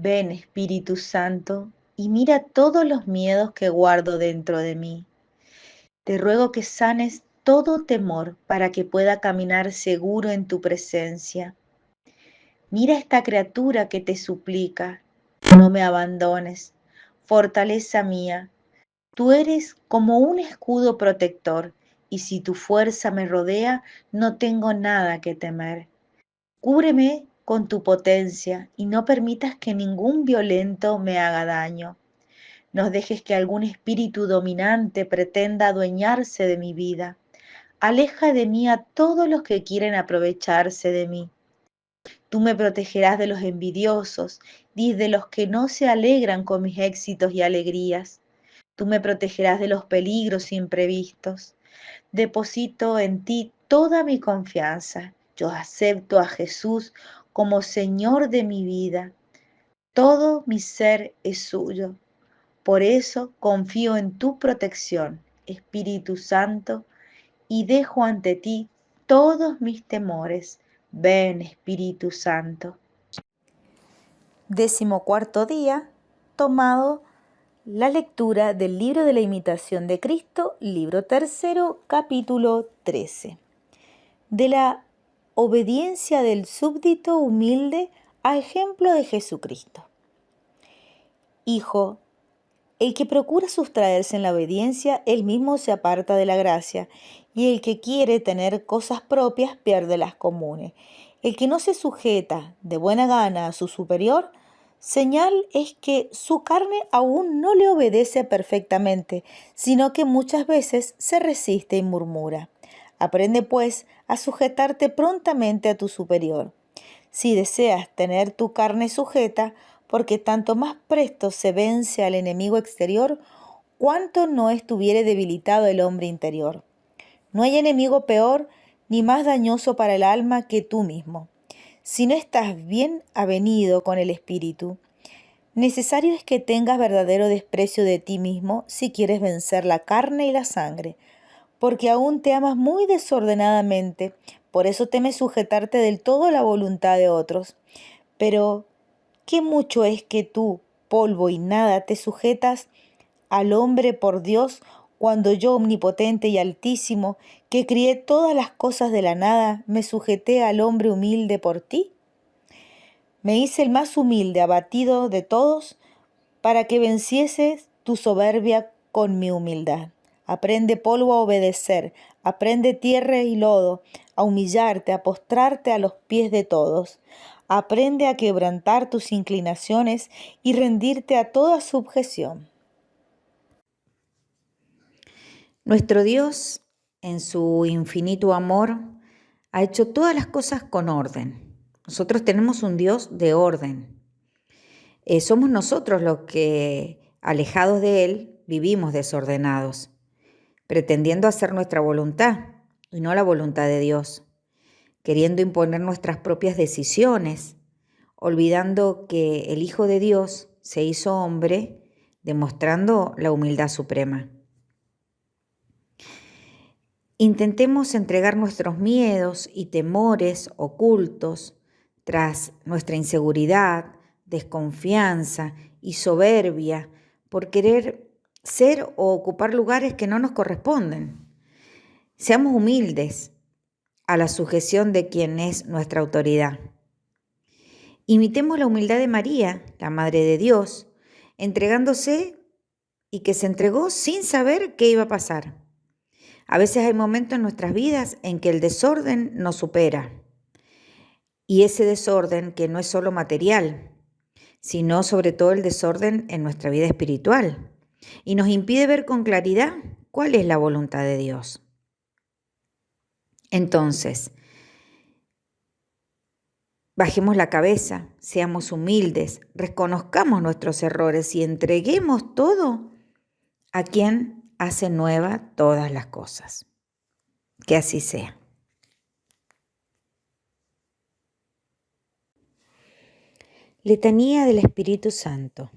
Ven, Espíritu Santo, y mira todos los miedos que guardo dentro de mí. Te ruego que sanes todo temor para que pueda caminar seguro en tu presencia. Mira esta criatura que te suplica, no me abandones, fortaleza mía. Tú eres como un escudo protector, y si tu fuerza me rodea, no tengo nada que temer. Cúbreme con tu potencia y no permitas que ningún violento me haga daño. No dejes que algún espíritu dominante pretenda adueñarse de mi vida. Aleja de mí a todos los que quieren aprovecharse de mí. Tú me protegerás de los envidiosos y de los que no se alegran con mis éxitos y alegrías. Tú me protegerás de los peligros imprevistos. Deposito en ti toda mi confianza. Yo acepto a Jesús como Señor de mi vida. Todo mi ser es suyo. Por eso confío en tu protección, Espíritu Santo, y dejo ante ti todos mis temores. Ven, Espíritu Santo. 14º día, tomado la lectura del libro de la imitación de Cristo, libro 3, capítulo 13. De la obediencia del súbdito humilde a ejemplo de Jesucristo. Hijo, el que procura sustraerse en la obediencia, él mismo se aparta de la gracia, y el que quiere tener cosas propias pierde las comunes. El que no se sujeta de buena gana a su superior, señal es que su carne aún no le obedece perfectamente, sino que muchas veces se resiste y murmura. Aprende, pues, a sujetarte prontamente a tu superior. Si deseas tener tu carne sujeta, porque tanto más presto se vence al enemigo exterior, cuanto no estuviere debilitado el hombre interior. No hay enemigo peor ni más dañoso para el alma que tú mismo. Si no estás bien avenido con el espíritu, necesario es que tengas verdadero desprecio de ti mismo si quieres vencer la carne y la sangre, porque aún te amas muy desordenadamente, por eso temes sujetarte del todo a la voluntad de otros. Pero qué mucho es que tú, polvo y nada, te sujetas al hombre por Dios, cuando yo, omnipotente y altísimo, que crié todas las cosas de la nada, me sujeté al hombre humilde por ti. Me hice el más humilde, abatido de todos, para que vencieses tu soberbia con mi humildad. Aprende, polvo, a obedecer, aprende, tierra y lodo, a humillarte, a postrarte a los pies de todos. Aprende a quebrantar tus inclinaciones y rendirte a toda subjeción. Nuestro Dios, en su infinito amor, ha hecho todas las cosas con orden. Nosotros tenemos un Dios de orden. Somos nosotros los que, alejados de Él, vivimos desordenados, pretendiendo hacer nuestra voluntad y no la voluntad de Dios, queriendo imponer nuestras propias decisiones, olvidando que el Hijo de Dios se hizo hombre, demostrando la humildad suprema. Intentemos entregar nuestros miedos y temores ocultos tras nuestra inseguridad, desconfianza y soberbia por querer ser o ocupar lugares que no nos corresponden. Seamos humildes a la sujeción de quien es nuestra autoridad. Imitemos la humildad de María, la Madre de Dios, entregándose y que se entregó sin saber qué iba a pasar. A veces hay momentos en nuestras vidas en que el desorden nos supera. Y ese desorden que no es solo material, sino sobre todo el desorden en nuestra vida espiritual. Y nos impide ver con claridad cuál es la voluntad de Dios. Entonces, bajemos la cabeza, seamos humildes, reconozcamos nuestros errores y entreguemos todo a quien hace nueva todas las cosas. Que así sea. Letanía del Espíritu Santo.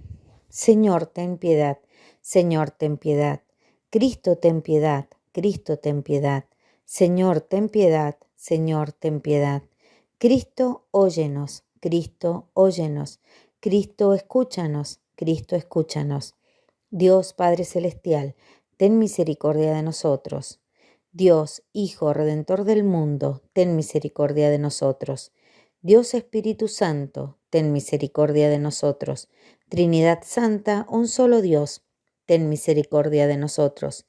Señor, ten piedad. Señor, ten piedad. Cristo, ten piedad. Cristo, ten piedad. Señor, ten piedad. Señor, ten piedad. Cristo, óyenos. Cristo, óyenos. Cristo, escúchanos. Cristo, escúchanos. Dios Padre Celestial, ten misericordia de nosotros. Dios, Hijo Redentor del mundo, ten misericordia de nosotros. Dios Espíritu Santo, ten misericordia de nosotros. Trinidad Santa, un solo Dios, ten misericordia de nosotros.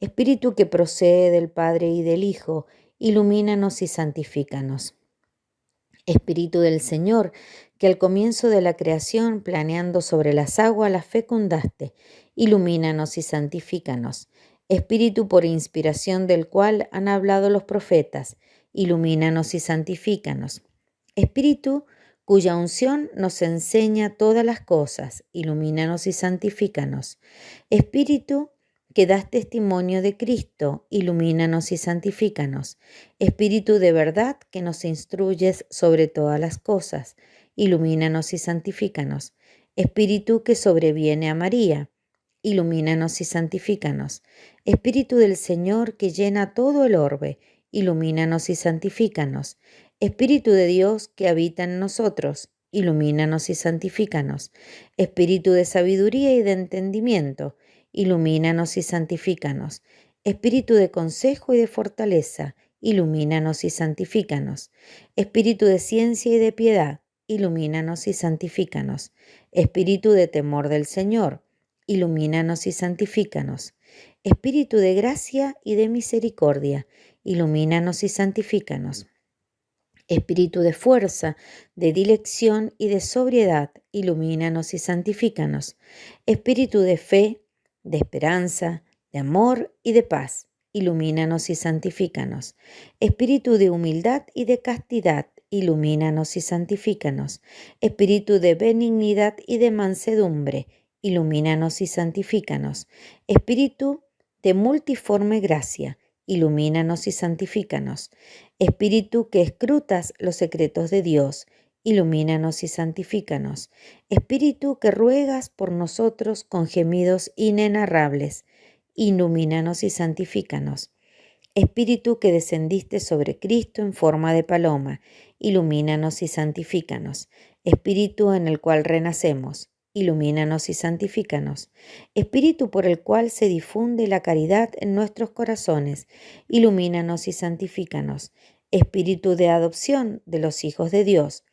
Espíritu que procede del Padre y del Hijo, ilumínanos y santifícanos. Espíritu del Señor, que al comienzo de la creación, planeando sobre las aguas, las fecundaste, ilumínanos y santifícanos. Espíritu por inspiración del cual han hablado los profetas, ilumínanos y santifícanos. Espíritu cuya unción nos enseña todas las cosas, ilumínanos y santifícanos. Espíritu que das testimonio de Cristo, ilumínanos y santifícanos. Espíritu de verdad que nos instruyes sobre todas las cosas, ilumínanos y santifícanos. Espíritu que sobreviene a María, ilumínanos y santifícanos. Espíritu del Señor que llena todo el orbe, ilumínanos y santifícanos. Espíritu de Dios que habita en nosotros, ilumínanos y santifícanos. Espíritu de sabiduría y de entendimiento, ilumínanos y santifícanos. Espíritu de consejo y de fortaleza, ilumínanos y santifícanos. Espíritu de ciencia y de piedad, ilumínanos y santifícanos. Espíritu de temor del Señor, ilumínanos y santifícanos. Espíritu de gracia y de misericordia, ilumínanos y santifícanos. Espíritu de fuerza, de dilección y de sobriedad, ilumínanos y santifícanos. Espíritu de fe, de esperanza, de amor y de paz, ilumínanos y santifícanos. Espíritu de humildad y de castidad, ilumínanos y santifícanos. Espíritu de benignidad y de mansedumbre, ilumínanos y santifícanos. Espíritu de multiforme gracia, ilumínanos y santifícanos. Espíritu que escrutas los secretos de Dios, ilumínanos y santifícanos. Espíritu que ruegas por nosotros con gemidos inenarrables, ilumínanos y santifícanos. Espíritu que descendiste sobre Cristo en forma de paloma, ilumínanos y santifícanos. Espíritu en el cual renacemos, ilumínanos y santifícanos. Espíritu por el cual se difunde la caridad en nuestros corazones, ilumínanos y santifícanos. Espíritu de adopción de los hijos de Dios,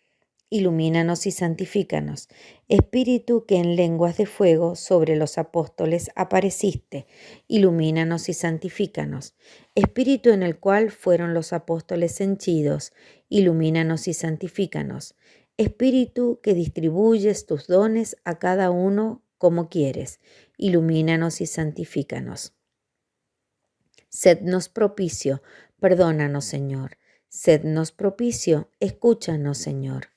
ilumínanos y santifícanos. Espíritu que en lenguas de fuego sobre los apóstoles apareciste, ilumínanos y santifícanos. Espíritu en el cual fueron los apóstoles henchidos, ilumínanos y santifícanos. Espíritu que distribuyes tus dones a cada uno como quieres, ilumínanos y santifícanos. Sednos propicio, perdónanos, Señor. Sednos propicio, escúchanos, Señor.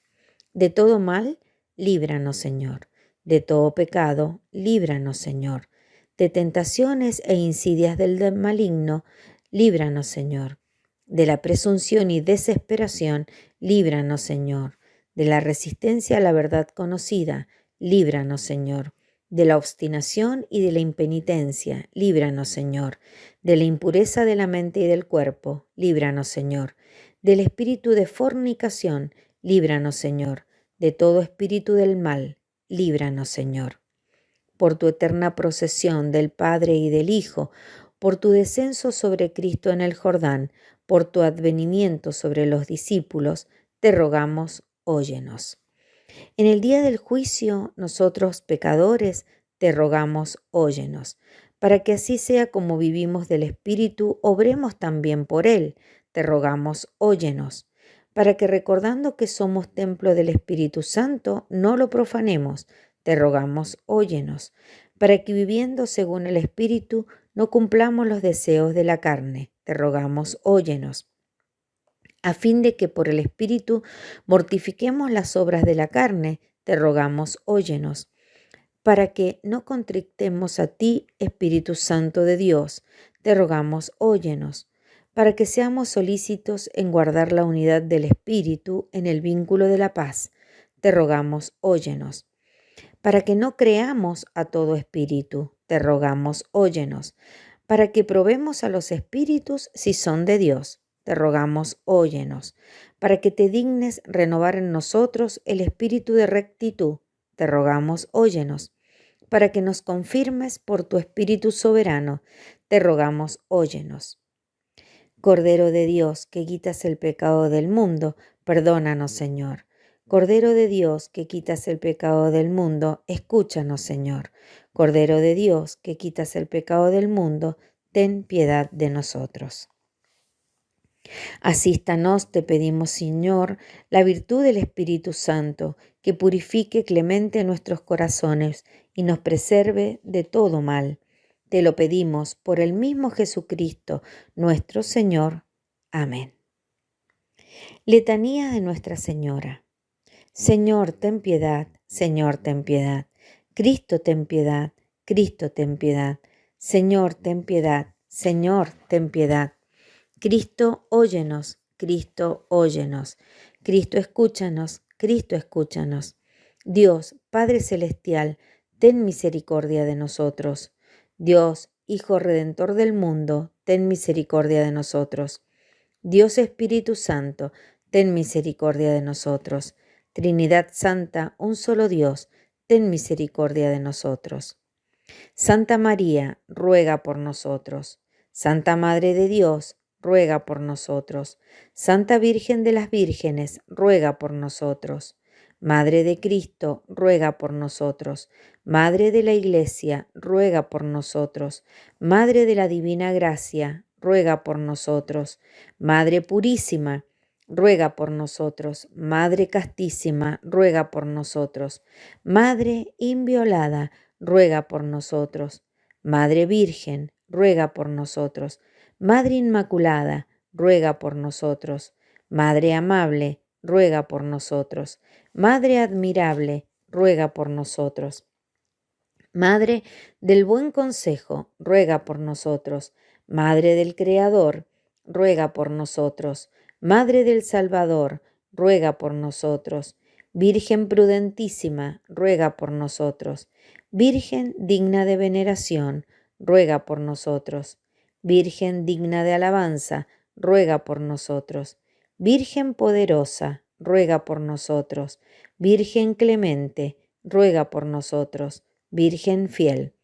De todo mal, líbranos, Señor. De todo pecado, líbranos, Señor. De tentaciones e insidias del maligno, líbranos, Señor. De la presunción y desesperación, líbranos, Señor. De la resistencia a la verdad conocida, líbranos, Señor. De la obstinación y de la impenitencia, líbranos, Señor. De la impureza de la mente y del cuerpo, líbranos, Señor. Del espíritu de fornicación, líbranos, Señor. De todo espíritu del mal, líbranos, Señor. Por tu eterna procesión del Padre y del Hijo, por tu descenso sobre Cristo en el Jordán, por tu advenimiento sobre los discípulos, te rogamos, óyenos. En el día del juicio, nosotros, pecadores, te rogamos, óyenos. Para que así sea como vivimos del Espíritu, obremos también por Él. Te rogamos, óyenos. Para que recordando que somos templo del Espíritu Santo, no lo profanemos. Te rogamos, óyenos. Para que viviendo según el Espíritu, no cumplamos los deseos de la carne. Te rogamos, óyenos. A fin de que por el Espíritu mortifiquemos las obras de la carne, te rogamos, óyenos. Para que no contrictemos a ti, Espíritu Santo de Dios, te rogamos, óyenos. Para que seamos solícitos en guardar la unidad del Espíritu en el vínculo de la paz, te rogamos, óyenos. Para que no creamos a todo espíritu, te rogamos, óyenos. Para que probemos a los espíritus si son de Dios, te rogamos, óyenos. Para que te dignes renovar en nosotros el espíritu de rectitud, te rogamos, óyenos. Para que nos confirmes por tu Espíritu soberano, te rogamos, óyenos. Cordero de Dios, que quitas el pecado del mundo, perdónanos, Señor. Cordero de Dios, que quitas el pecado del mundo, escúchanos, Señor. Cordero de Dios, que quitas el pecado del mundo, ten piedad de nosotros. Asístanos, te pedimos, Señor, la virtud del Espíritu Santo, que purifique clemente nuestros corazones y nos preserve de todo mal. Te lo pedimos por el mismo Jesucristo, nuestro Señor. Amén. Letanía de Nuestra Señora. Señor, ten piedad. Señor, ten piedad. Cristo, ten piedad. Cristo, ten piedad. Señor, ten piedad. Señor, ten piedad. Cristo, óyenos. Cristo, óyenos. Cristo, escúchanos. Cristo, escúchanos. Dios, Padre Celestial, ten misericordia de nosotros. Dios, Hijo Redentor del mundo, ten misericordia de nosotros. Dios Espíritu Santo, ten misericordia de nosotros. Trinidad Santa, un solo Dios, ten misericordia de nosotros. Santa María, ruega por nosotros. Santa Madre de Dios, ruega por nosotros. Santa Virgen de las Vírgenes, ruega por nosotros. Madre de Cristo, ruega por nosotros. Madre de la Iglesia, ruega por nosotros. Madre de la Divina Gracia, ruega por nosotros. Madre Purísima, ruega por nosotros. Madre Castísima, ruega por nosotros. Madre Inviolada, ruega por nosotros. Madre Virgen, ruega por nosotros. Madre Inmaculada, ruega por nosotros. Madre Amable, ruega por nosotros. Madre Admirable, ruega por nosotros. Madre del Buen Consejo, ruega por nosotros. Madre del Creador, ruega por nosotros. Madre del Salvador, ruega por nosotros. Virgen prudentísima, ruega por nosotros. Virgen digna de veneración, ruega por nosotros. Virgen digna de alabanza, ruega por nosotros. Virgen poderosa, ruega por nosotros. Virgen clemente, ruega por nosotros. Virgen fiel,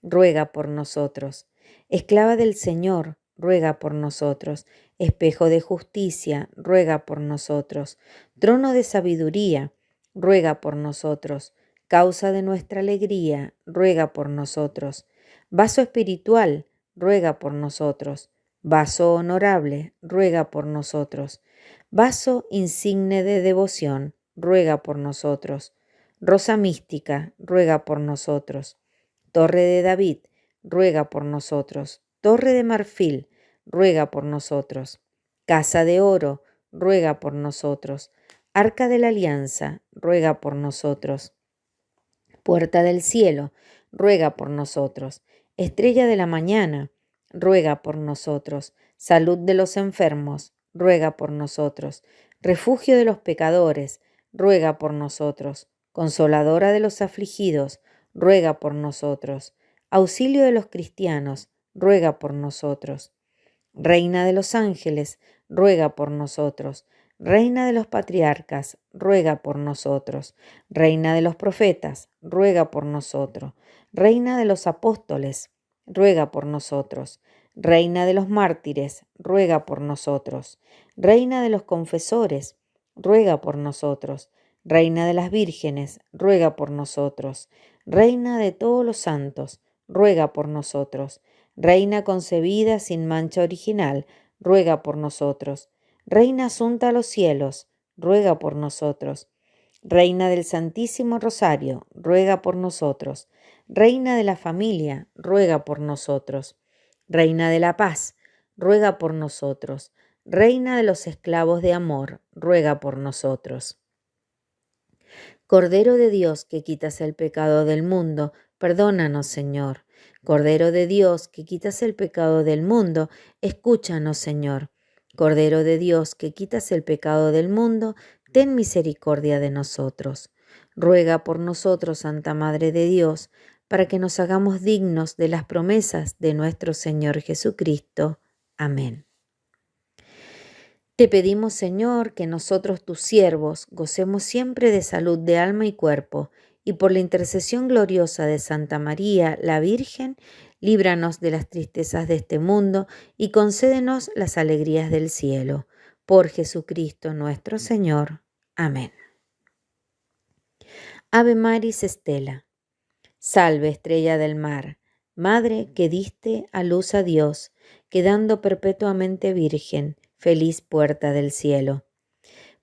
ruega por nosotros. Esclava del Señor, ruega por nosotros. Espejo de justicia, ruega por nosotros. Trono de sabiduría, ruega por nosotros. Causa de nuestra alegría, ruega por nosotros. Vaso espiritual, ruega por nosotros. Vaso honorable, ruega por nosotros. Vaso insigne de devoción, ruega por nosotros. Rosa mística, ruega por nosotros. Torre de David, ruega por nosotros. Torre de marfil, ruega por nosotros. Casa de oro, ruega por nosotros. Arca de la alianza, ruega por nosotros. Puerta del cielo, ruega por nosotros. Estrella de la mañana, ruega por nosotros. Salud de los enfermos, ruega por nosotros. Refugio de los pecadores, ruega por nosotros. Consoladora de los afligidos, ruega por nosotros. Auxilio de los cristianos, ruega por nosotros. Reina de los ángeles, ruega por nosotros. Reina de los patriarcas, ruega por nosotros. Reina de los profetas, ruega por nosotros. Reina de los apóstoles, ruega por nosotros. Reina de los mártires, ruega por nosotros. Reina de los confesores, ruega por nosotros. Reina de las vírgenes, ruega por nosotros. Reina de todos los santos, ruega por nosotros. Reina concebida sin mancha original, ruega por nosotros. Reina asunta a los cielos, ruega por nosotros. Reina del Santísimo Rosario, ruega por nosotros. Reina de la familia, ruega por nosotros. Reina de la paz, ruega por nosotros. Reina de los esclavos de amor, ruega por nosotros. Cordero de Dios, que quitas el pecado del mundo, perdónanos, Señor. Cordero de Dios, que quitas el pecado del mundo, escúchanos, Señor. Cordero de Dios, que quitas el pecado del mundo, ten misericordia de nosotros. Ruega por nosotros, Santa Madre de Dios, para que nos hagamos dignos de las promesas de nuestro Señor Jesucristo. Amén. Te pedimos, Señor, que nosotros, tus siervos, gocemos siempre de salud de alma y cuerpo, y por la intercesión gloriosa de Santa María, la Virgen, líbranos de las tristezas de este mundo y concédenos las alegrías del cielo. Por Jesucristo nuestro Señor. Amén. Ave Maris Stella. Salve, estrella del mar, Madre que diste a luz a Dios, quedando perpetuamente virgen, feliz puerta del cielo.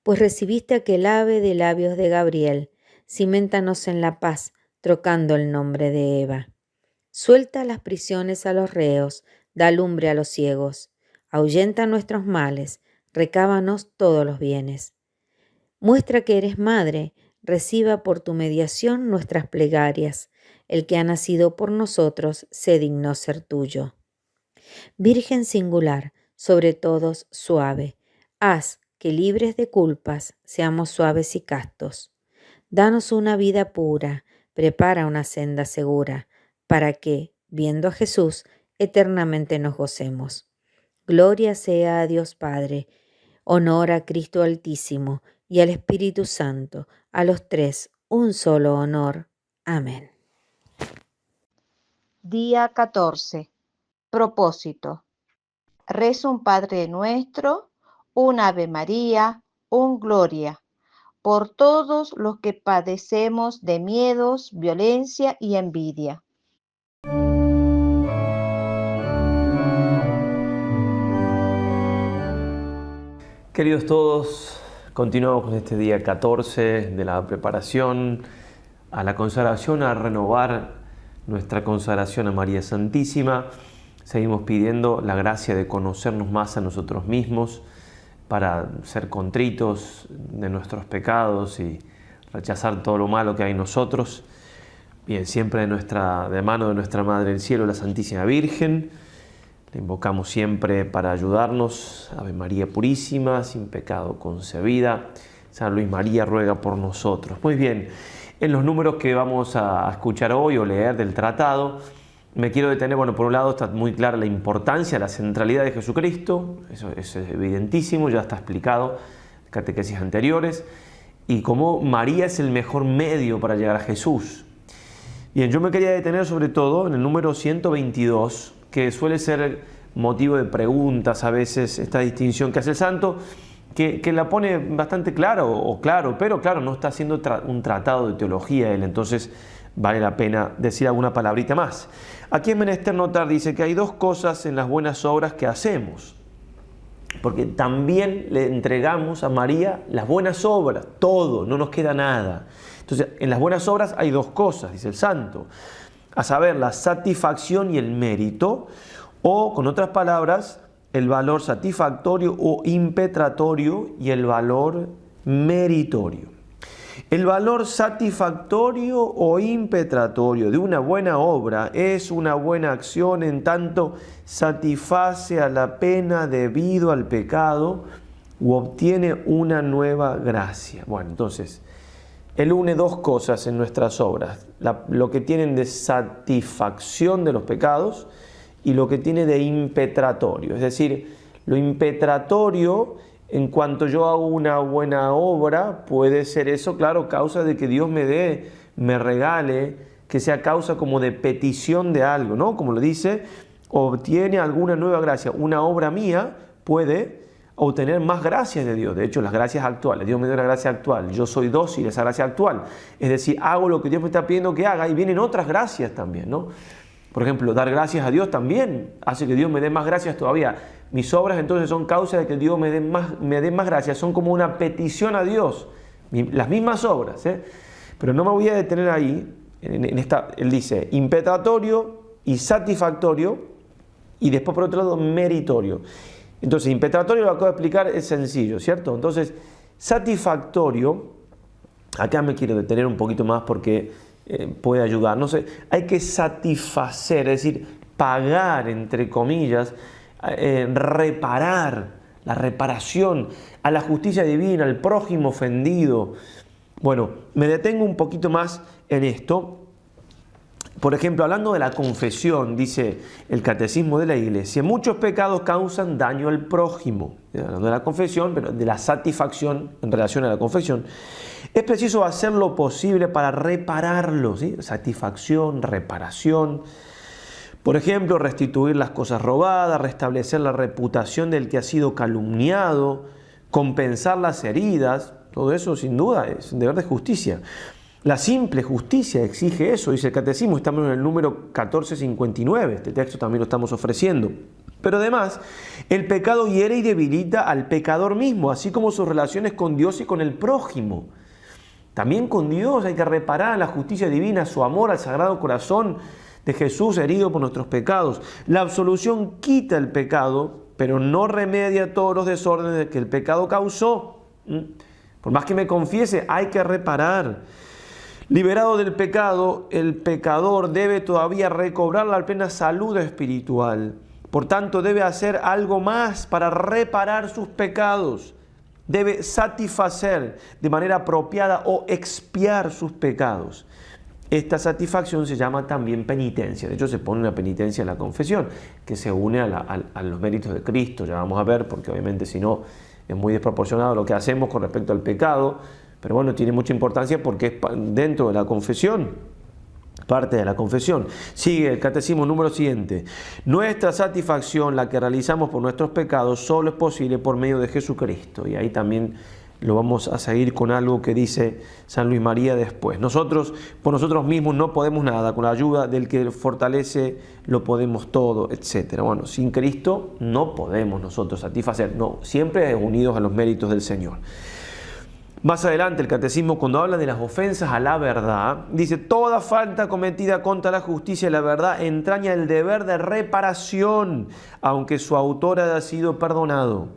Pues recibiste aquel ave de labios de Gabriel, ciméntanos en la paz, trocando el nombre de Eva. Suelta las prisiones a los reos, da lumbre a los ciegos, ahuyenta nuestros males, recábanos todos los bienes. Muestra que eres madre, reciba por tu mediación nuestras plegarias. El que ha nacido por nosotros se dignó ser tuyo. Virgen singular, sobre todos suave, haz que libres de culpas seamos suaves y castos. Danos una vida pura, prepara una senda segura, para que, viendo a Jesús, eternamente nos gocemos. Gloria sea a Dios Padre, honor a Cristo Altísimo y al Espíritu Santo, a los tres un solo honor. Amén. Día 14. Propósito. Rezo un Padre Nuestro, un Ave María, un Gloria, por todos los que padecemos de miedos, violencia y envidia. Queridos todos, continuamos con este día 14 de la preparación a la consagración, a renovar nuestra consagración a María Santísima. Seguimos pidiendo la gracia de conocernos más a nosotros mismos para ser contritos de nuestros pecados y rechazar todo lo malo que hay en nosotros. Bien, siempre de mano de nuestra Madre del Cielo, la Santísima Virgen. Le invocamos siempre para ayudarnos. Ave María Purísima, sin pecado concebida. San Luis María ruega por nosotros. Muy bien, en los números que vamos a escuchar hoy o leer del tratado, me quiero detener, por un lado está muy clara la importancia, la centralidad de Jesucristo. Eso es evidentísimo, ya está explicado en catequesis anteriores. Y cómo María es el mejor medio para llegar a Jesús. Bien, yo me quería detener sobre todo en el número 122, que suele ser motivo de preguntas a veces, esta distinción que hace el santo, que la pone bastante claro, pero claro, no está haciendo un tratado de teología él, entonces vale la pena decir alguna palabrita más. Aquí es menester notar, dice, que hay dos cosas en las buenas obras que hacemos, porque también le entregamos a María las buenas obras, todo, no nos queda nada. Entonces, en las buenas obras hay dos cosas, dice el santo, a saber, la satisfacción y el mérito, o con otras palabras, el valor satisfactorio o impetratorio y el valor meritorio. El valor satisfactorio o impetratorio de una buena obra es una buena acción en tanto satisface a la pena debido al pecado o obtiene una nueva gracia. Bueno, entonces, él une dos cosas en nuestras obras, lo que tienen de satisfacción de los pecados y lo que tiene de impetratorio. Es decir, lo impetratorio, en cuanto yo hago una buena obra, puede ser eso, claro, causa de que Dios me regale, que sea causa como de petición de algo, ¿no? Como lo dice, obtiene alguna nueva gracia. Una obra mía puede obtener más gracias de Dios. De hecho, las gracias actuales, Dios me dio una gracia actual, yo soy dócil a esa gracia actual, es decir, hago lo que Dios me está pidiendo que haga y vienen otras gracias también, ¿no? Por ejemplo, dar gracias a Dios también hace que Dios me dé más gracias todavía. Mis obras entonces son causa de que Dios me dé más gracias, son como una petición a Dios, las mismas obras, ¿eh? Pero no me voy a detener ahí, él dice impetratorio y satisfactorio y después por otro lado meritorio. Entonces, impetratorio, lo acabo de explicar, es sencillo, ¿cierto? Entonces, satisfactorio, acá me quiero detener un poquito más porque puede ayudar. No sé, hay que satisfacer, es decir, pagar, entre comillas, reparar, la reparación a la justicia divina, al prójimo ofendido. Bueno, me detengo un poquito más en esto. Por ejemplo, hablando de la confesión, dice el Catecismo de la Iglesia, muchos pecados causan daño al prójimo. Hablando de la confesión, pero de la satisfacción en relación a la confesión, es preciso hacer lo posible para repararlos, ¿sí? Satisfacción, reparación. Por ejemplo, restituir las cosas robadas, restablecer la reputación del que ha sido calumniado, compensar las heridas. Todo eso, sin duda, es un deber de justicia. La simple justicia exige eso, dice el Catecismo, estamos en el número 1459, este texto también lo estamos ofreciendo. Pero además, el pecado hiere y debilita al pecador mismo, así como sus relaciones con Dios y con el prójimo. También con Dios hay que reparar la justicia divina, su amor al Sagrado Corazón de Jesús herido por nuestros pecados. La absolución quita el pecado, pero no remedia todos los desórdenes que el pecado causó. Por más que me confiese, hay que reparar. Liberado del pecado, el pecador debe todavía recobrar la plena salud espiritual. Por tanto, debe hacer algo más para reparar sus pecados. Debe satisfacer de manera apropiada o expiar sus pecados. Esta satisfacción se llama también penitencia. De hecho, se pone una penitencia en la confesión, que se une a los méritos de Cristo. Ya vamos a ver, porque obviamente si no es muy desproporcionado lo que hacemos con respecto al pecado. Pero bueno, tiene mucha importancia porque es dentro de la confesión, parte de la confesión. Sigue el Catecismo número siguiente. Nuestra satisfacción, la que realizamos por nuestros pecados, solo es posible por medio de Jesucristo. Y ahí también lo vamos a seguir con algo que dice San Luis María después. Nosotros, por nosotros mismos, no podemos nada. Con la ayuda del que fortalece, lo podemos todo, etc. Bueno, sin Cristo no podemos nosotros satisfacer. No, siempre unidos a los méritos del Señor. Más adelante el Catecismo, cuando habla de las ofensas a la verdad, dice: toda falta cometida contra la justicia y la verdad entraña el deber de reparación, aunque su autor haya sido perdonado.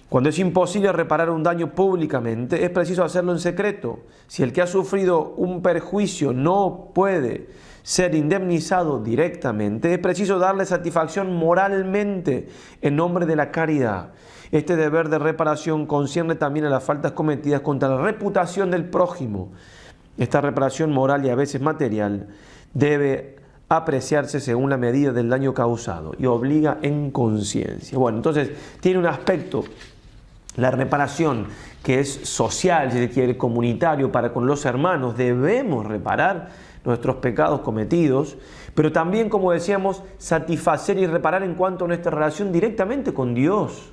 Cuando es imposible reparar un daño públicamente, es preciso hacerlo en secreto. Si el que ha sufrido un perjuicio no puede ser indemnizado directamente, es preciso darle satisfacción moralmente en nombre de la caridad. Este deber de reparación concierne también a las faltas cometidas contra la reputación del prójimo. Esta reparación moral y a veces material debe apreciarse según la medida del daño causado y obliga en conciencia. Bueno, entonces tiene un aspecto, la reparación, que es social, si se quiere, comunitario, para con los hermanos. Debemos reparar nuestros pecados cometidos, pero también, como decíamos, satisfacer y reparar en cuanto a nuestra relación directamente con Dios.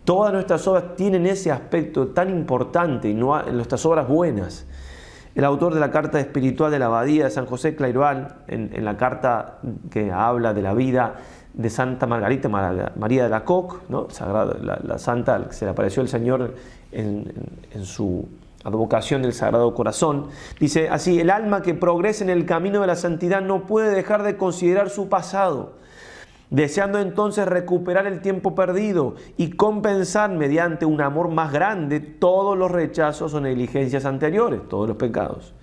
Todas nuestras obras tienen ese aspecto tan importante, y no nuestras obras buenas. El autor de la carta espiritual de la Abadía de San José Clairval, en la carta que habla de la vida de Santa Margarita María de Alacoque, ¿no? La santa que se le apareció el Señor en su advocación del Sagrado Corazón, dice así: el alma que progresa en el camino de la santidad no puede dejar de considerar su pasado, deseando entonces recuperar el tiempo perdido y compensar mediante un amor más grande todos los rechazos o negligencias anteriores, todos los pecados.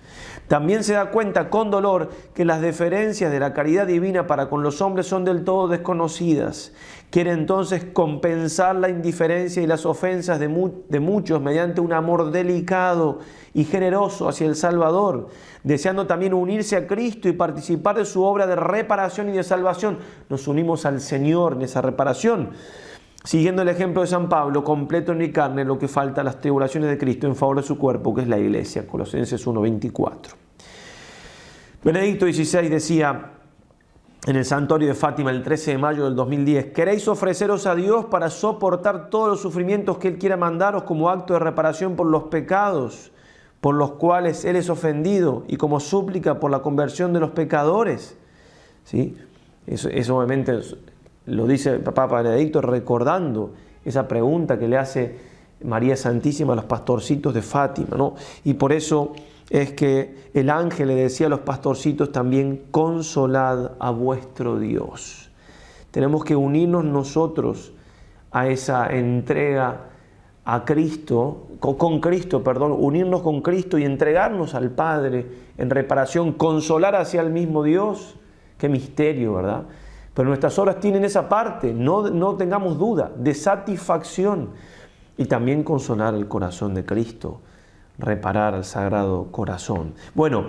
También se da cuenta con dolor que las deferencias de la caridad divina para con los hombres son del todo desconocidas. Quiere entonces compensar la indiferencia y las ofensas de muchos mediante un amor delicado y generoso hacia el Salvador, deseando también unirse a Cristo y participar de su obra de reparación y de salvación. Nos unimos al Señor en esa reparación, siguiendo el ejemplo de San Pablo: completo en mi carne lo que falta a las tribulaciones de Cristo en favor de su cuerpo, que es la Iglesia. Colosenses 1:24. Benedicto XVI decía en el Santuario de Fátima el 13 de mayo del 2010: queréis ofreceros a Dios para soportar todos los sufrimientos que Él quiera mandaros como acto de reparación por los pecados por los cuales Él es ofendido y como súplica por la conversión de los pecadores. ¿Sí? Eso obviamente lo dice el Papa Benedicto recordando esa pregunta que le hace María Santísima a los pastorcitos de Fátima, ¿no? Y por eso es que el ángel le decía a los pastorcitos también: consolad a vuestro Dios. Tenemos que unirnos nosotros a esa entrega a Cristo, unirnos con Cristo y entregarnos al Padre en reparación, consolar hacia el mismo Dios. Qué misterio, ¿verdad? Pero nuestras obras tienen esa parte, no tengamos duda, de satisfacción, y también consolar el corazón de Cristo, reparar al Sagrado Corazón. Bueno,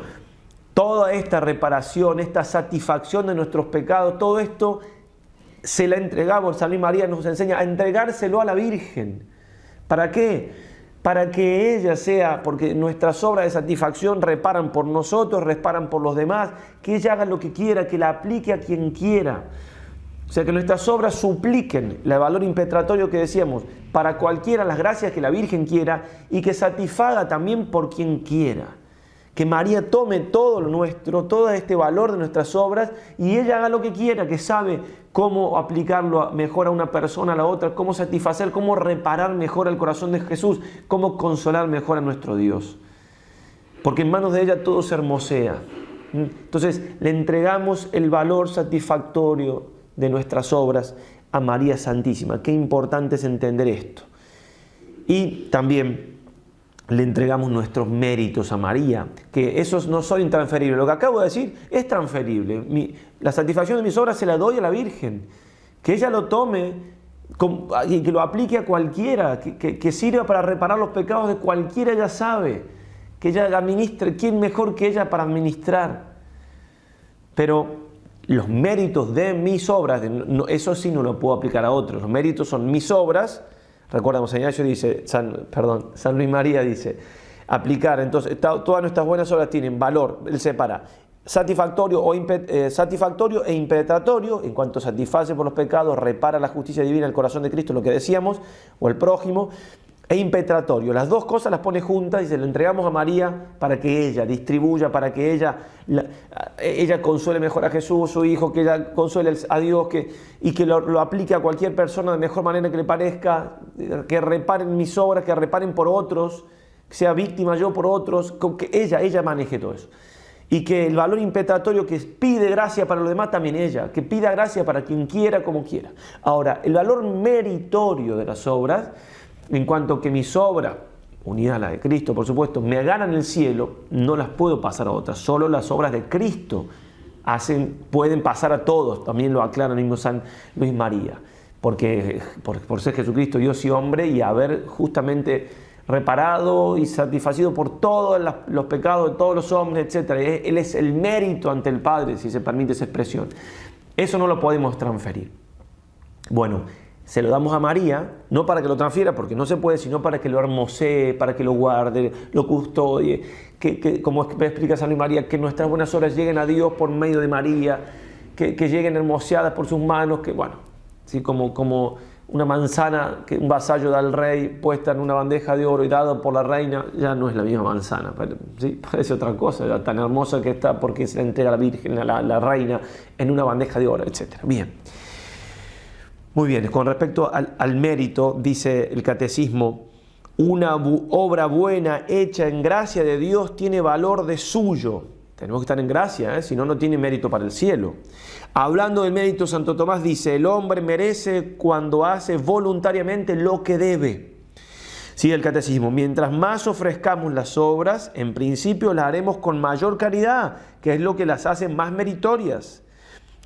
toda esta reparación, esta satisfacción de nuestros pecados, todo esto se la entregamos. San Luis María nos enseña a entregárselo a la Virgen. ¿Para qué? Para que ella sea, porque nuestras obras de satisfacción reparan por nosotros, reparan por los demás, que ella haga lo que quiera, que la aplique a quien quiera. O sea, que nuestras obras supliquen el valor impetratorio que decíamos, para cualquiera las gracias que la Virgen quiera y que satisfaga también por quien quiera. Que María tome todo lo nuestro, todo este valor de nuestras obras y ella haga lo que quiera, que sabe cómo aplicarlo mejor a una persona, a la otra, cómo satisfacer, cómo reparar mejor el corazón de Jesús, cómo consolar mejor a nuestro Dios. Porque en manos de ella todo se hermosea. Entonces le entregamos el valor satisfactorio de nuestras obras a María Santísima. Qué importante es entender esto. Y también le entregamos nuestros méritos a María, que esos no son intransferibles. Lo que acabo de decir es transferible. La satisfacción de mis obras se la doy a la Virgen. Que ella lo tome y que lo aplique a cualquiera, que sirva para reparar los pecados de cualquiera, ella sabe. Que ella administre. ¿Quién mejor que ella para administrar? Pero los méritos de mis obras, eso sí no lo puedo aplicar a otros. Los méritos son mis obras. Recordamos, San Ignacio dice, San Luis María dice, aplicar. Entonces, todas nuestras buenas obras tienen valor. Él separa satisfactorio e impetratorio. En cuanto satisface por los pecados, repara la justicia divina, el corazón de Cristo, lo que decíamos, o el prójimo. E impetratorio. Las dos cosas las pone juntas y se lo entregamos a María para que ella distribuya, para que ella consuele mejor a Jesús, su Hijo, que ella consuele a Dios y que lo aplique a cualquier persona de mejor manera que le parezca, que reparen mis obras, que reparen por otros, que sea víctima yo por otros, que ella maneje todo eso. Y que el valor impetratorio que pide gracia para los demás, también ella, que pida gracia para quien quiera, como quiera. Ahora, el valor meritorio de las obras, en cuanto que mis obras, unidas a la de Cristo, por supuesto, me ganan el cielo, no las puedo pasar a otras. Solo las obras de Cristo pueden pasar a todos. También lo aclara el mismo San Luis María. Porque por ser Jesucristo, Dios y hombre, y haber justamente reparado y satisfacido por todos los pecados de todos los hombres, etc. Él es el mérito ante el Padre, si se permite esa expresión. Eso no lo podemos transferir. Bueno, se lo damos a María, no para que lo transfiera, porque no se puede, sino para que lo hermosee, para que lo guarde, lo custodie, que como explica San Luis María, que nuestras buenas obras lleguen a Dios por medio de María, que lleguen hermoseadas por sus manos, que bueno, ¿sí? como una manzana que un vasallo da al rey puesta en una bandeja de oro y dado por la reina, ya no es la misma manzana, pero, ¿sí? Parece otra cosa, ya tan hermosa que está porque se la entrega a la Virgen, a la reina, en una bandeja de oro, etc. Bien. Muy bien, con respecto al mérito, dice el Catecismo, una obra buena hecha en gracia de Dios tiene valor de suyo. Tenemos que estar en gracia, si no, no tiene mérito para el cielo. Hablando del mérito, Santo Tomás dice, el hombre merece cuando hace voluntariamente lo que debe. Sigue el Catecismo, mientras más ofrezcamos las obras, en principio las haremos con mayor caridad, que es lo que las hace más meritorias.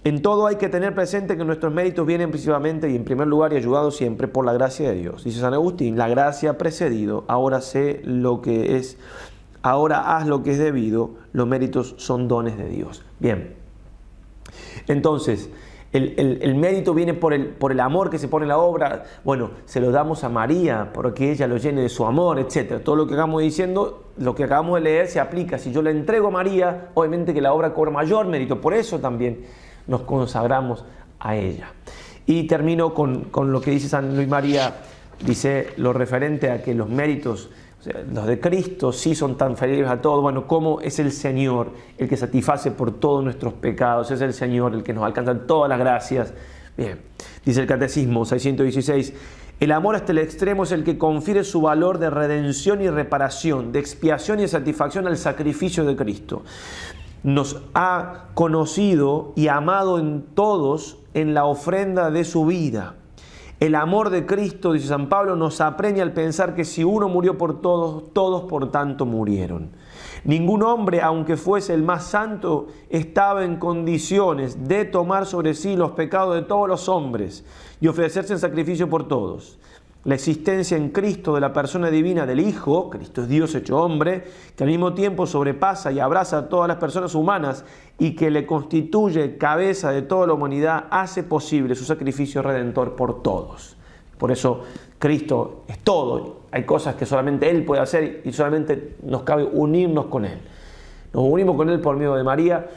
En todo hay que tener presente que nuestros méritos vienen principalmente y en primer lugar y ayudados siempre por la gracia de Dios. Dice San Agustín, la gracia ha precedido, ahora haz lo que es debido, los méritos son dones de Dios. Bien, entonces, el mérito viene por el amor que se pone en la obra. Bueno, se lo damos a María porque ella lo llene de su amor, etc. Todo lo que acabamos diciendo, lo que acabamos de leer se aplica. Si yo le entrego a María, obviamente que la obra cobra mayor mérito. Por eso también nos consagramos a ella. Y termino con lo que dice San Luis María, dice lo referente a que los méritos, o sea, los de Cristo sí son transferibles a todos. Bueno, como es el Señor el que satisface por todos nuestros pecados, es el Señor el que nos alcanza todas las gracias. Bien, dice el Catecismo 616, el amor hasta el extremo es el que confiere su valor de redención y reparación, de expiación y de satisfacción al sacrificio de Cristo. Nos ha conocido y amado en todos en la ofrenda de su vida. El amor de Cristo, dice San Pablo, nos apremia al pensar que si uno murió por todos, todos por tanto murieron. Ningún hombre, aunque fuese el más santo, estaba en condiciones de tomar sobre sí los pecados de todos los hombres y ofrecerse en sacrificio por todos. la existencia en Cristo de la persona divina del Hijo, Cristo es Dios hecho hombre, que al mismo tiempo sobrepasa y abraza a todas las personas humanas y que le constituye cabeza de toda la humanidad, hace posible su sacrificio redentor por todos. Por eso Cristo es todo. Hay cosas que solamente Él puede hacer y solamente nos cabe unirnos con Él. Nos unimos con Él por medio de María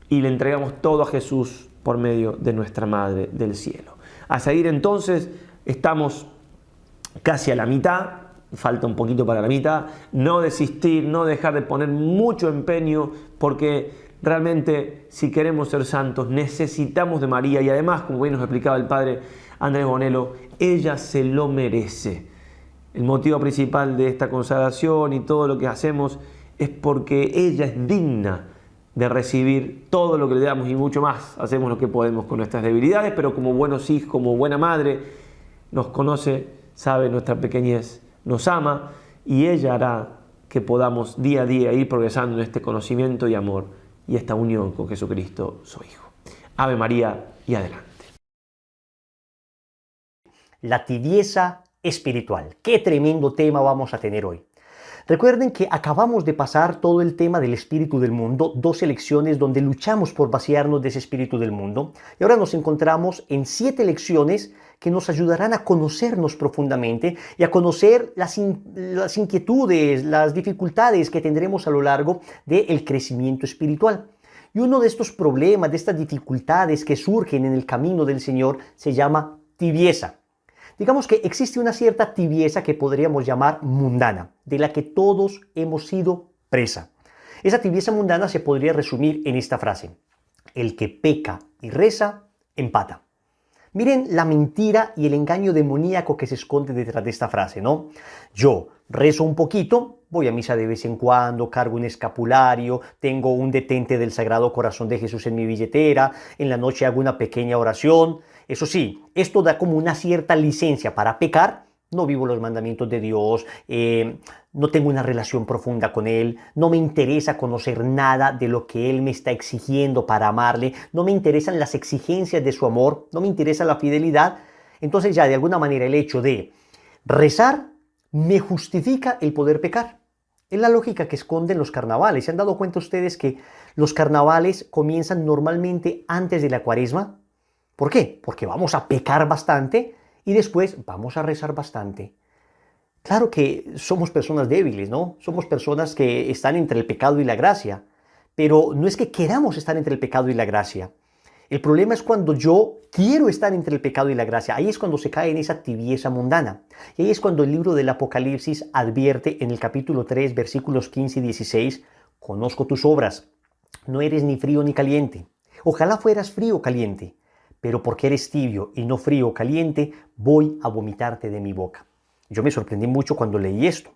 y le entregamos todo a Jesús por medio de nuestra Madre del Cielo. A seguir entonces, estamos casi a la mitad, falta un poquito para la mitad. No desistir, no dejar de poner mucho empeño, porque realmente si queremos ser santos necesitamos de María, y además, como bien nos explicaba el Padre Andrés Bonello, ella se lo merece. El motivo principal de esta consagración y todo lo que hacemos es porque ella es digna de recibir todo lo que le damos y mucho más. Hacemos lo que podemos con nuestras debilidades, pero como buenos hijos, como buena madre, nos conoce, sabe nuestra pequeñez, nos ama, y ella hará que podamos día a día ir progresando en este conocimiento y amor y esta unión con Jesucristo, su Hijo. Ave María y adelante. La tibieza espiritual. Qué tremendo tema vamos a tener hoy. Recuerden que acabamos de pasar todo el tema del espíritu del mundo, 2 lecciones donde luchamos por vaciarnos de ese espíritu del mundo, y ahora nos encontramos en 7 lecciones que nos ayudarán a conocernos profundamente y a conocer las inquietudes, las dificultades que tendremos a lo largo del crecimiento espiritual. Y uno de estos problemas, de estas dificultades que surgen en el camino del Señor, se llama tibieza. Digamos que existe una cierta tibieza que podríamos llamar mundana, de la que todos hemos sido presa. Esa tibieza mundana se podría resumir en esta frase: el que peca y reza, empata. Miren la mentira y el engaño demoníaco que se esconde detrás de esta frase, ¿no? Yo rezo un poquito, voy a misa de vez en cuando, cargo un escapulario, tengo un detente del Sagrado Corazón de Jesús en mi billetera, en la noche hago una pequeña oración. Eso sí, esto da como una cierta licencia para pecar. No vivo los mandamientos de Dios, no tengo una relación profunda con Él, no me interesa conocer nada de lo que Él me está exigiendo para amarle, no me interesan las exigencias de su amor, no me interesa la fidelidad. Entonces ya de alguna manera el hecho de rezar me justifica el poder pecar. Es la lógica que esconden los carnavales. ¿Se han dado cuenta ustedes que los carnavales comienzan normalmente antes de la Cuaresma? ¿Por qué? Porque vamos a pecar bastante y después vamos a rezar bastante. Claro que somos personas débiles, ¿no? Somos personas que están entre el pecado y la gracia, pero no es que queramos estar entre el pecado y la gracia. El problema es cuando yo quiero estar entre el pecado y la gracia. Ahí es cuando se cae en esa tibieza mundana. Y ahí es cuando el libro del Apocalipsis advierte en el capítulo 3, versículos 15 y 16, conozco tus obras, no eres ni frío ni caliente. Ojalá fueras frío o caliente, pero porque eres tibio y no frío o caliente, voy a vomitarte de mi boca. Yo me sorprendí mucho cuando leí esto.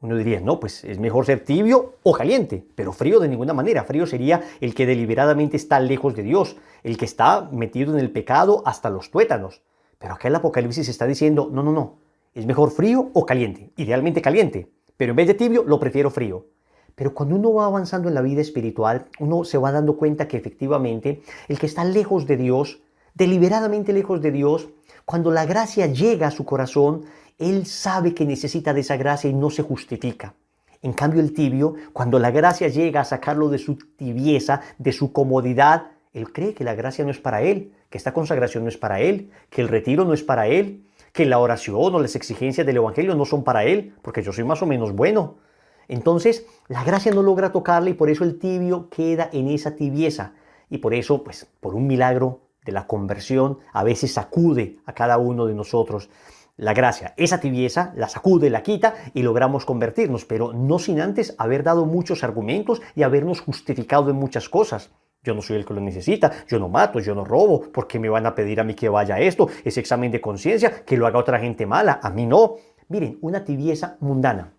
Uno diría, no, pues es mejor ser tibio o caliente, pero frío de ninguna manera. Frío sería el que deliberadamente está lejos de Dios, el que está metido en el pecado hasta los tuétanos. Pero acá el Apocalipsis está diciendo, no, no, no, es mejor frío o caliente, idealmente caliente, pero en vez de tibio lo prefiero frío. Pero cuando uno va avanzando en la vida espiritual, uno se va dando cuenta que efectivamente el que está lejos de Dios, deliberadamente lejos de Dios, cuando la gracia llega a su corazón, él sabe que necesita de esa gracia y no se justifica. En cambio el tibio, cuando la gracia llega a sacarlo de su tibieza, de su comodidad, él cree que la gracia no es para él, que esta consagración no es para él, que el retiro no es para él, que la oración o las exigencias del evangelio no son para él, porque yo soy más o menos bueno. Entonces la gracia no logra tocarle y por eso el tibio queda en esa tibieza. Y por eso, pues, por un milagro de la conversión, a veces sacude a cada uno de nosotros la gracia. Esa tibieza la sacude, la quita y logramos convertirnos, pero no sin antes haber dado muchos argumentos y habernos justificado en muchas cosas. Yo no soy el que lo necesita, yo no mato, yo no robo, ¿por qué me van a pedir a mí que vaya a esto? Ese examen de conciencia, que lo haga otra gente mala, a mí no. Miren, una tibieza mundana.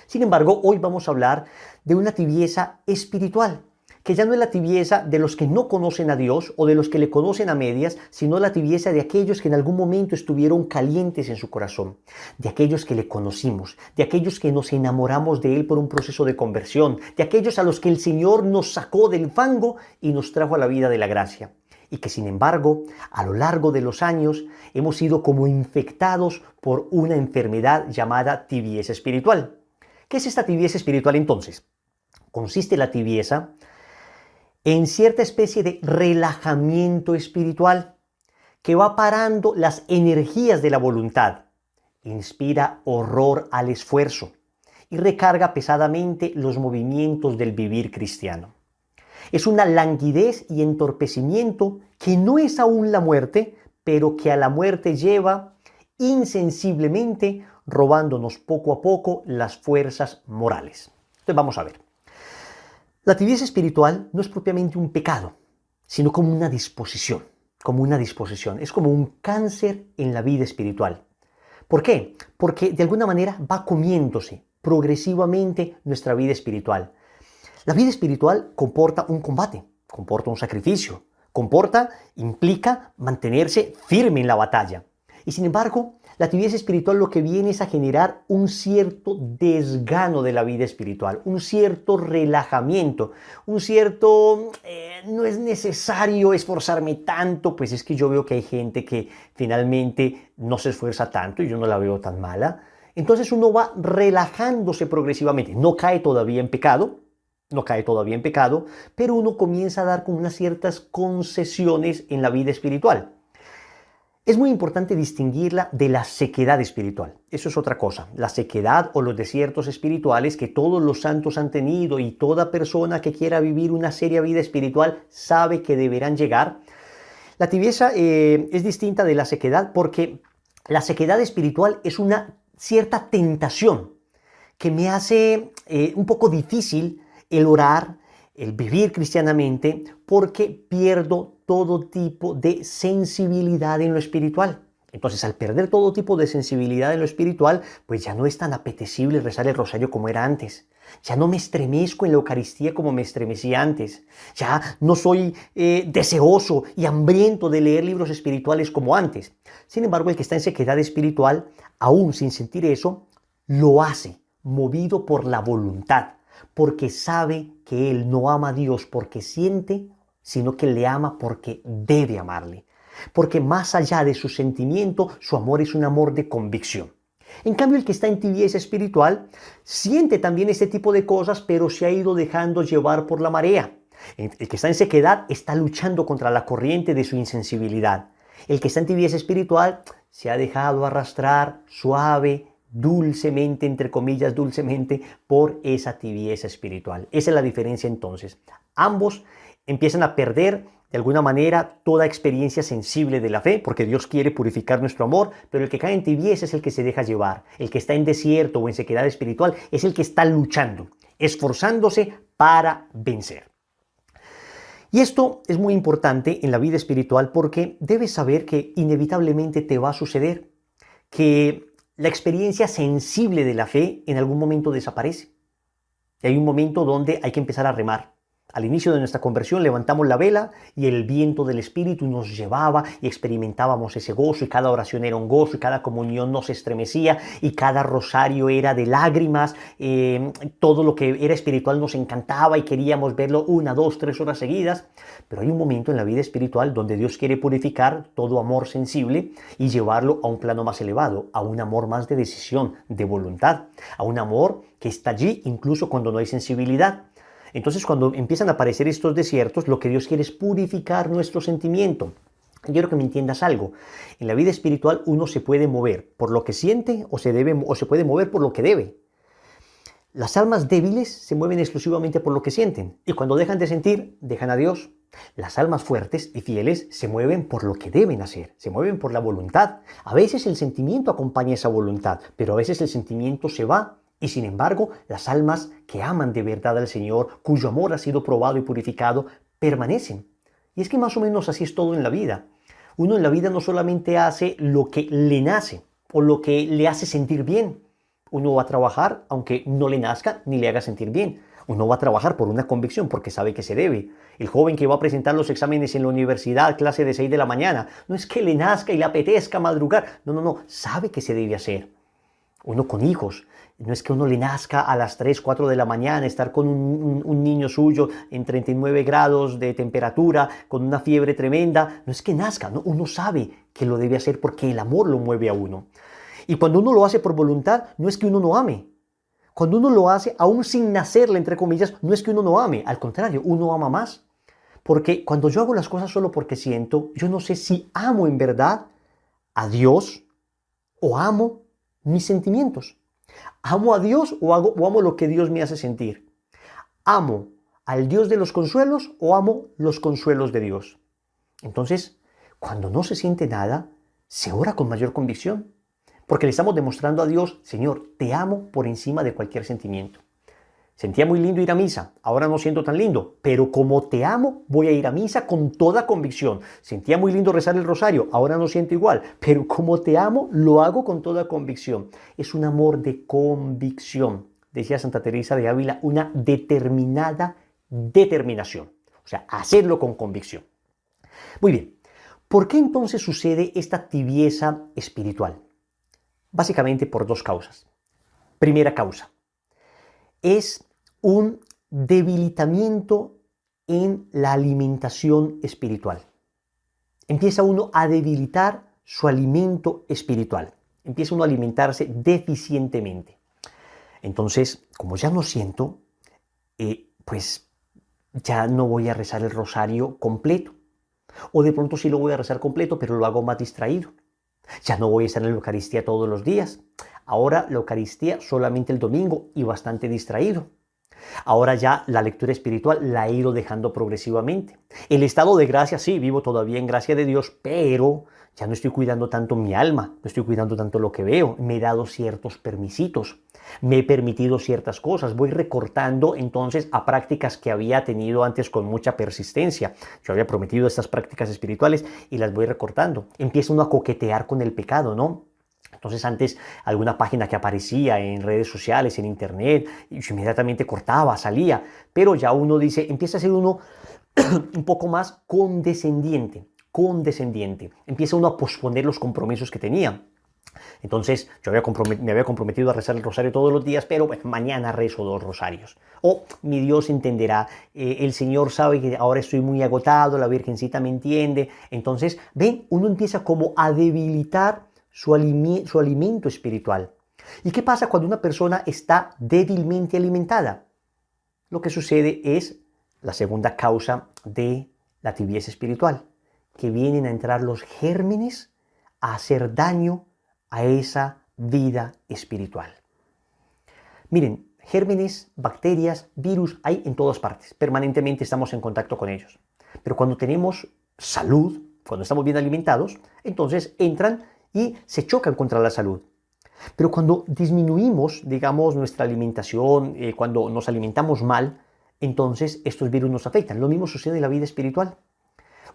Sin embargo, hoy vamos a hablar de una tibieza espiritual, que ya no es la tibieza de los que no conocen a Dios o de los que le conocen a medias, sino la tibieza de aquellos que en algún momento estuvieron calientes en su corazón, de aquellos que le conocimos, de aquellos que nos enamoramos de Él por un proceso de conversión, de aquellos a los que el Señor nos sacó del fango y nos trajo a la vida de la gracia. y que sin embargo a lo largo de los años hemos sido como infectados por una enfermedad llamada tibieza espiritual. ¿Qué es esta tibieza espiritual entonces? Consiste la tibieza en cierta especie de relajamiento espiritual que va parando las energías de la voluntad, inspira horror al esfuerzo y recarga pesadamente los movimientos del vivir cristiano. Es una languidez y entorpecimiento que no es aún la muerte, pero que a la muerte lleva insensiblemente, robándonos poco a poco las fuerzas morales. Entonces vamos a ver. La tibieza espiritual no es propiamente un pecado, sino como una disposición, Es como un cáncer en la vida espiritual. ¿Por qué? Porque de alguna manera va comiéndose progresivamente nuestra vida espiritual. La vida espiritual comporta un combate, comporta un sacrificio, implica mantenerse firme en la batalla. Y sin embargo, la tibieza espiritual lo que viene es a generar un cierto desgano de la vida espiritual, un cierto relajamiento, no es necesario esforzarme tanto, pues es que yo veo que hay gente que finalmente no se esfuerza tanto y yo no la veo tan mala. Entonces uno va relajándose progresivamente, no cae todavía en pecado, pero uno comienza a dar como unas ciertas concesiones en la vida espiritual. Es muy importante distinguirla de la sequedad espiritual. Eso es otra cosa. La sequedad o los desiertos espirituales que todos los santos han tenido y toda persona que quiera vivir una seria vida espiritual sabe que deberán llegar. La tibieza es distinta de la sequedad porque la sequedad espiritual es una cierta tentación que me hace un poco difícil el orar, el vivir cristianamente, porque pierdo todo tipo de sensibilidad en lo espiritual. Entonces, al perder todo tipo de sensibilidad en lo espiritual, pues ya no es tan apetecible rezar el rosario como era antes. Ya no me estremezco en la Eucaristía como me estremecía antes. Ya no soy deseoso y hambriento de leer libros espirituales como antes. Sin embargo, el que está en sequedad espiritual, aún sin sentir eso, lo hace, movido por la voluntad, porque sabe que él no ama a Dios porque siente, sino que le ama porque debe amarle. Porque más allá de su sentimiento, su amor es un amor de convicción. En cambio, el que está en tibieza espiritual siente también este tipo de cosas, pero se ha ido dejando llevar por la marea. El que está en sequedad está luchando contra la corriente de su insensibilidad. El que está en tibieza espiritual se ha dejado arrastrar suave, dulcemente, entre comillas, dulcemente, por esa tibieza espiritual. Esa es la diferencia entonces. Ambos empiezan a perder de alguna manera toda experiencia sensible de la fe, porque Dios quiere purificar nuestro amor, pero el que cae en tibieza es el que se deja llevar. El que está en desierto o en sequedad espiritual es el que está luchando, esforzándose para vencer. Y esto es muy importante en la vida espiritual porque debes saber que inevitablemente te va a suceder que la experiencia sensible de la fe en algún momento desaparece. Y hay un momento donde hay que empezar a remar. Al inicio de nuestra conversión levantamos la vela y el viento del Espíritu nos llevaba y experimentábamos ese gozo y cada oración era un gozo y cada comunión nos estremecía y cada rosario era de lágrimas, todo lo que era espiritual nos encantaba y queríamos verlo 1, 2, 3 horas seguidas. Pero hay un momento en la vida espiritual donde Dios quiere purificar todo amor sensible y llevarlo a un plano más elevado, a un amor más de decisión, de voluntad, a un amor que está allí incluso cuando no hay sensibilidad. Entonces, cuando empiezan a aparecer estos desiertos, lo que Dios quiere es purificar nuestro sentimiento. Yo quiero que me entiendas algo. En la vida espiritual uno se puede mover por lo que siente o se puede mover por lo que debe. Las almas débiles se mueven exclusivamente por lo que sienten y cuando dejan de sentir, dejan a Dios. Las almas fuertes y fieles se mueven por lo que deben hacer, se mueven por la voluntad. A veces el sentimiento acompaña esa voluntad, pero a veces el sentimiento se va. Y sin embargo, las almas que aman de verdad al Señor, cuyo amor ha sido probado y purificado, permanecen. Y es que más o menos así es todo en la vida. Uno en la vida no solamente hace lo que le nace o lo que le hace sentir bien. Uno va a trabajar aunque no le nazca ni le haga sentir bien. Uno va a trabajar por una convicción porque sabe que se debe. El joven que va a presentar los exámenes en la universidad, clase de 6 de la mañana, no es que le nazca y le apetezca madrugar. No, sabe que se debe hacer. Uno con hijos. No es que uno le nazca a las 3, 4 de la mañana, estar con un niño suyo en 39 grados de temperatura, con una fiebre tremenda. No es que nazca, ¿no? Uno sabe que lo debe hacer porque el amor lo mueve a uno. Y cuando uno lo hace por voluntad, no es que uno no ame. Cuando uno lo hace, aún sin nacerle, entre comillas, no es que uno no ame. Al contrario, uno ama más. Porque cuando yo hago las cosas solo porque siento, yo no sé si amo en verdad a Dios o amo mis sentimientos. ¿Amo a Dios o amo lo que Dios me hace sentir? ¿Amo al Dios de los consuelos o amo los consuelos de Dios? Entonces, cuando no se siente nada, se ora con mayor convicción. Porque le estamos demostrando a Dios, Señor, te amo por encima de cualquier sentimiento. Sentía muy lindo ir a misa, ahora no siento tan lindo, pero como te amo, voy a ir a misa con toda convicción. Sentía muy lindo rezar el rosario, ahora no siento igual, pero como te amo, lo hago con toda convicción. Es un amor de convicción, decía Santa Teresa de Ávila, una determinada determinación. O sea, hacerlo con convicción. Muy bien, ¿por qué entonces sucede esta tibieza espiritual? Básicamente por dos causas. Primera causa es un debilitamiento en la alimentación espiritual. Empieza uno a debilitar su alimento espiritual. Empieza uno a alimentarse deficientemente. Entonces, como ya no siento, pues ya no voy a rezar el rosario completo. O de pronto sí lo voy a rezar completo, pero lo hago más distraído. Ya no voy a estar en la Eucaristía todos los días. Ahora la Eucaristía solamente el domingo y bastante distraído. Ahora ya la lectura espiritual la he ido dejando progresivamente. El estado de gracia, sí, vivo todavía en gracia de Dios, pero ya no estoy cuidando tanto mi alma, no estoy cuidando tanto lo que veo. Me he dado ciertos permisitos, me he permitido ciertas cosas, voy recortando entonces a prácticas que había tenido antes con mucha persistencia. Yo había prometido estas prácticas espirituales y las voy recortando. Empieza uno a coquetear con el pecado, ¿no? Entonces antes alguna página que aparecía en redes sociales, en internet, y yo inmediatamente cortaba, salía, pero ya uno dice, empieza a ser uno un poco más condescendiente, empieza uno a posponer los compromisos que tenía. Entonces yo me había comprometido a rezar el rosario todos los días, pero bueno, mañana rezo 2 rosarios. O mi Dios entenderá, el Señor sabe que ahora estoy muy agotado, la Virgencita me entiende. Entonces, ven, uno empieza como a debilitar su alimento espiritual. ¿Y qué pasa cuando una persona está débilmente alimentada? Lo que sucede es la segunda causa de la tibieza espiritual, que vienen a entrar los gérmenes a hacer daño a esa vida espiritual. Miren, gérmenes, bacterias, virus hay en todas partes. Permanentemente estamos en contacto con ellos. Pero cuando tenemos salud, cuando estamos bien alimentados, entonces entran y se chocan contra la salud. Pero cuando disminuimos, digamos, nuestra alimentación, cuando nos alimentamos mal, entonces estos virus nos afectan. Lo mismo sucede en la vida espiritual.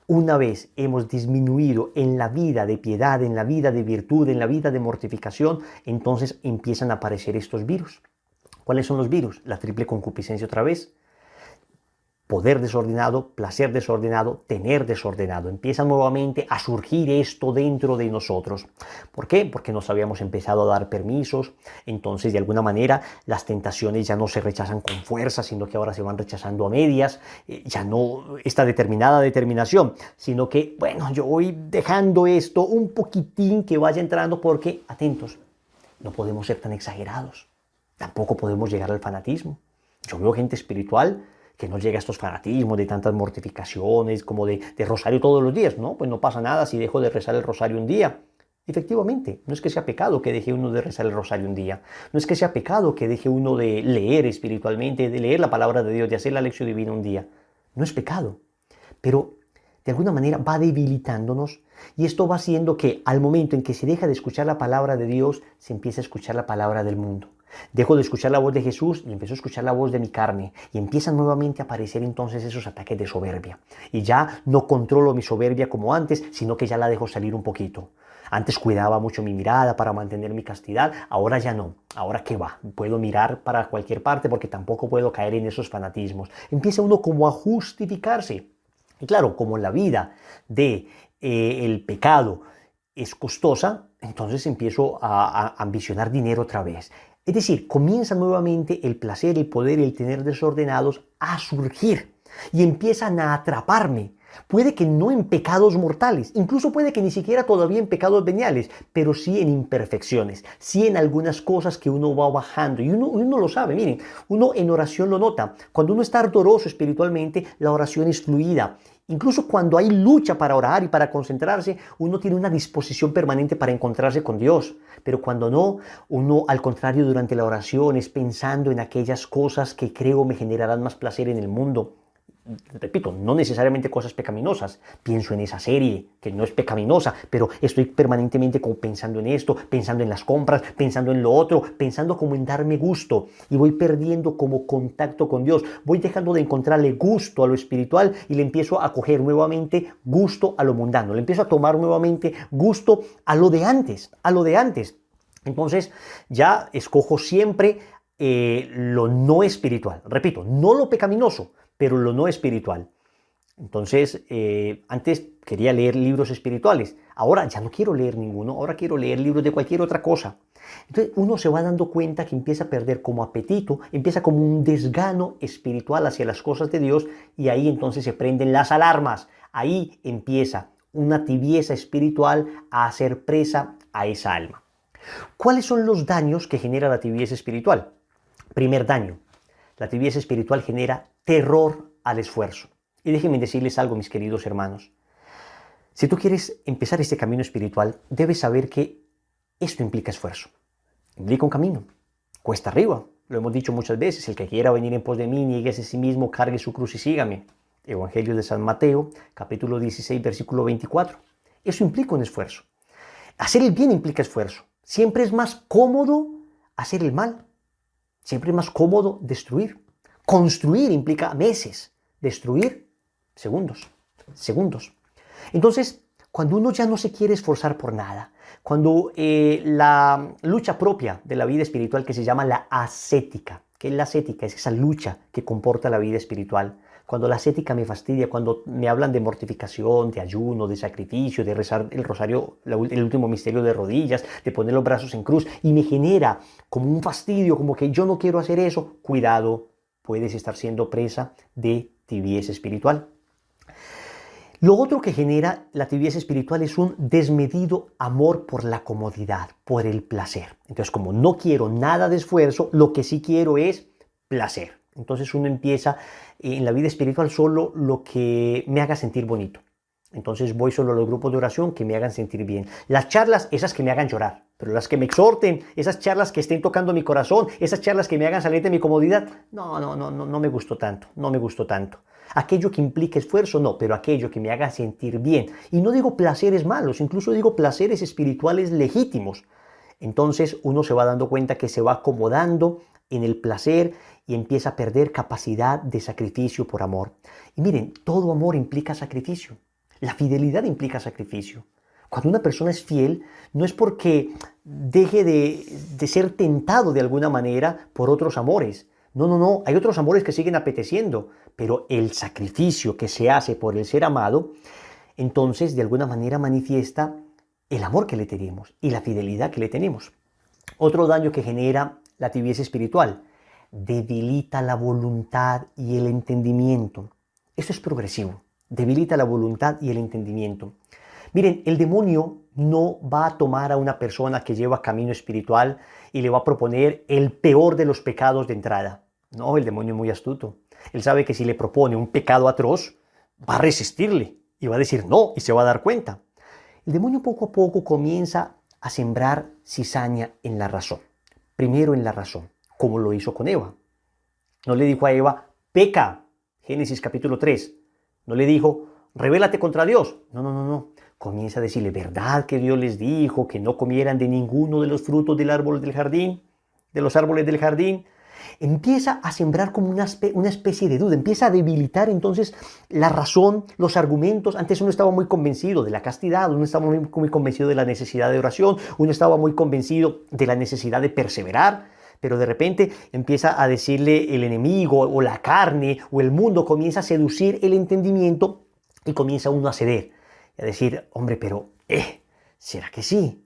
Una vez hemos disminuido en la vida de piedad, en la vida de virtud, en la vida de mortificación, entonces empiezan a aparecer estos virus. ¿Cuáles son los virus? La triple concupiscencia otra vez. Poder desordenado, placer desordenado, tener desordenado. Empieza nuevamente a surgir esto dentro de nosotros. ¿Por qué? Porque nos habíamos empezado a dar permisos. Entonces, de alguna manera, las tentaciones ya no se rechazan con fuerza, sino que ahora se van rechazando a medias. Ya no esta determinada determinación, sino que, bueno, yo voy dejando esto un poquitín que vaya entrando porque, atentos, no podemos ser tan exagerados. Tampoco podemos llegar al fanatismo. Yo veo gente espiritual que no llega a estos fanatismos de tantas mortificaciones como de rosario todos los días, ¿no? Pues no pasa nada si dejo de rezar el rosario un día. Efectivamente, no es que sea pecado que deje uno de rezar el rosario un día. No es que sea pecado que deje uno de leer espiritualmente, de leer la palabra de Dios, de hacer la lección divina un día. No es pecado. Pero de alguna manera va debilitándonos y esto va haciendo que al momento en que se deja de escuchar la palabra de Dios, se empieza a escuchar la palabra del mundo. Dejo de escuchar la voz de Jesús y empiezo a escuchar la voz de mi carne y empiezan nuevamente a aparecer entonces esos ataques de soberbia. Y ya no controlo mi soberbia como antes, sino que ya la dejo salir un poquito. Antes cuidaba mucho mi mirada para mantener mi castidad, ahora ya no. Ahora qué va, puedo mirar para cualquier parte porque tampoco puedo caer en esos fanatismos. Empieza uno como a justificarse. Y claro, como la vida de el pecado es costosa, entonces empiezo a ambicionar dinero otra vez. Es decir, comienza nuevamente el placer, el poder y el tener desordenados a surgir y empiezan a atraparme. Puede que no en pecados mortales, incluso puede que ni siquiera todavía en pecados veniales, pero sí en imperfecciones, sí en algunas cosas que uno va bajando. Y uno lo sabe, miren, uno en oración lo nota. Cuando uno está ardoroso espiritualmente, la oración es fluida. Incluso cuando hay lucha para orar y para concentrarse, uno tiene una disposición permanente para encontrarse con Dios. Pero cuando no, uno al contrario durante la oración es pensando en aquellas cosas que creo me generarán más placer en el mundo. Repito, no necesariamente cosas pecaminosas. Pienso en esa serie, que no es pecaminosa, pero estoy permanentemente como pensando en esto, pensando en las compras, pensando en lo otro, pensando como en darme gusto. Y voy perdiendo como contacto con Dios. Voy dejando de encontrarle gusto a lo espiritual y le empiezo a coger nuevamente gusto a lo mundano. Le empiezo a tomar nuevamente gusto a lo de antes, a lo de antes. Entonces ya escojo siempre lo no espiritual. Repito, no lo pecaminoso, pero lo no espiritual. Entonces, antes quería leer libros espirituales, ahora ya no quiero leer ninguno, ahora quiero leer libros de cualquier otra cosa. Entonces uno se va dando cuenta que empieza a perder como apetito, empieza como un desgano espiritual hacia las cosas de Dios y ahí entonces se prenden las alarmas, ahí empieza una tibieza espiritual a hacer presa a esa alma. ¿Cuáles son los daños que genera la tibieza espiritual? Primer daño, la tibieza espiritual genera terror al esfuerzo. Y déjenme decirles algo, mis queridos hermanos. Si tú quieres empezar este camino espiritual, debes saber que esto implica esfuerzo. Implica un camino. Cuesta arriba. Lo hemos dicho muchas veces. El que quiera venir en pos de mí, nieguese a sí mismo, cargue su cruz y sígame. Evangelio de San Mateo, capítulo 16, versículo 24. Eso implica un esfuerzo. Hacer el bien implica esfuerzo. Siempre es más cómodo hacer el mal. Siempre es más cómodo destruir. Construir implica meses. Destruir, segundos. Segundos. Entonces, cuando uno ya no se quiere esforzar por nada, cuando la lucha propia de la vida espiritual que se llama la ascética, ¿qué es la ascética? Es esa lucha que comporta la vida espiritual. Cuando la ascética me fastidia, cuando me hablan de mortificación, de ayuno, de sacrificio, de rezar el rosario, el último misterio de rodillas, de poner los brazos en cruz, y me genera como un fastidio, como que yo no quiero hacer eso, cuidado, puedes estar siendo presa de tibieza espiritual. Lo otro que genera la tibieza espiritual es un desmedido amor por la comodidad, por el placer. Entonces, como no quiero nada de esfuerzo, lo que sí quiero es placer. Entonces uno empieza en la vida espiritual solo lo que me haga sentir bonito. Entonces voy solo a los grupos de oración que me hagan sentir bien. Las charlas, esas que me hagan llorar, pero las que me exhorten, esas charlas que estén tocando mi corazón, esas charlas que me hagan salir de mi comodidad, no me gustó tanto, no me gustó tanto. Aquello que implique esfuerzo, no, pero aquello que me haga sentir bien. Y no digo placeres malos, incluso digo placeres espirituales legítimos. Entonces uno se va dando cuenta que se va acomodando en el placer y empieza a perder capacidad de sacrificio por amor. Y miren, todo amor implica sacrificio. La fidelidad implica sacrificio. Cuando una persona es fiel, no es porque deje de ser tentado de alguna manera por otros amores. No, hay otros amores que siguen apeteciendo, pero el sacrificio que se hace por el ser amado, entonces de alguna manera manifiesta el amor que le tenemos y la fidelidad que le tenemos. Otro daño que genera la tibieza espiritual, debilita la voluntad y el entendimiento. Esto es progresivo, debilita la voluntad y el entendimiento. Miren, el demonio no va a tomar a una persona que lleva camino espiritual y le va a proponer el peor de los pecados de entrada. No, el demonio es muy astuto. Él sabe que si le propone un pecado atroz, va a resistirle y va a decir no y se va a dar cuenta. El demonio poco a poco comienza a sembrar cizaña en la razón. Primero en la razón, como lo hizo con Eva. No le dijo a Eva, peca, Génesis capítulo 3. No le dijo, rebélate contra Dios. No. Comienza a decirle, ¿verdad que Dios les dijo que no comieran de ninguno de los frutos del árbol del jardín? De los árboles del jardín. Empieza a sembrar como una especie de duda, empieza a debilitar entonces la razón, los argumentos. Antes uno estaba muy convencido de la castidad, uno estaba muy convencido de la necesidad de oración, uno estaba muy convencido de la necesidad de perseverar, pero de repente empieza a decirle el enemigo o la carne o el mundo comienza a seducir el entendimiento y comienza uno a ceder y a decir, hombre, pero ¿será que sí?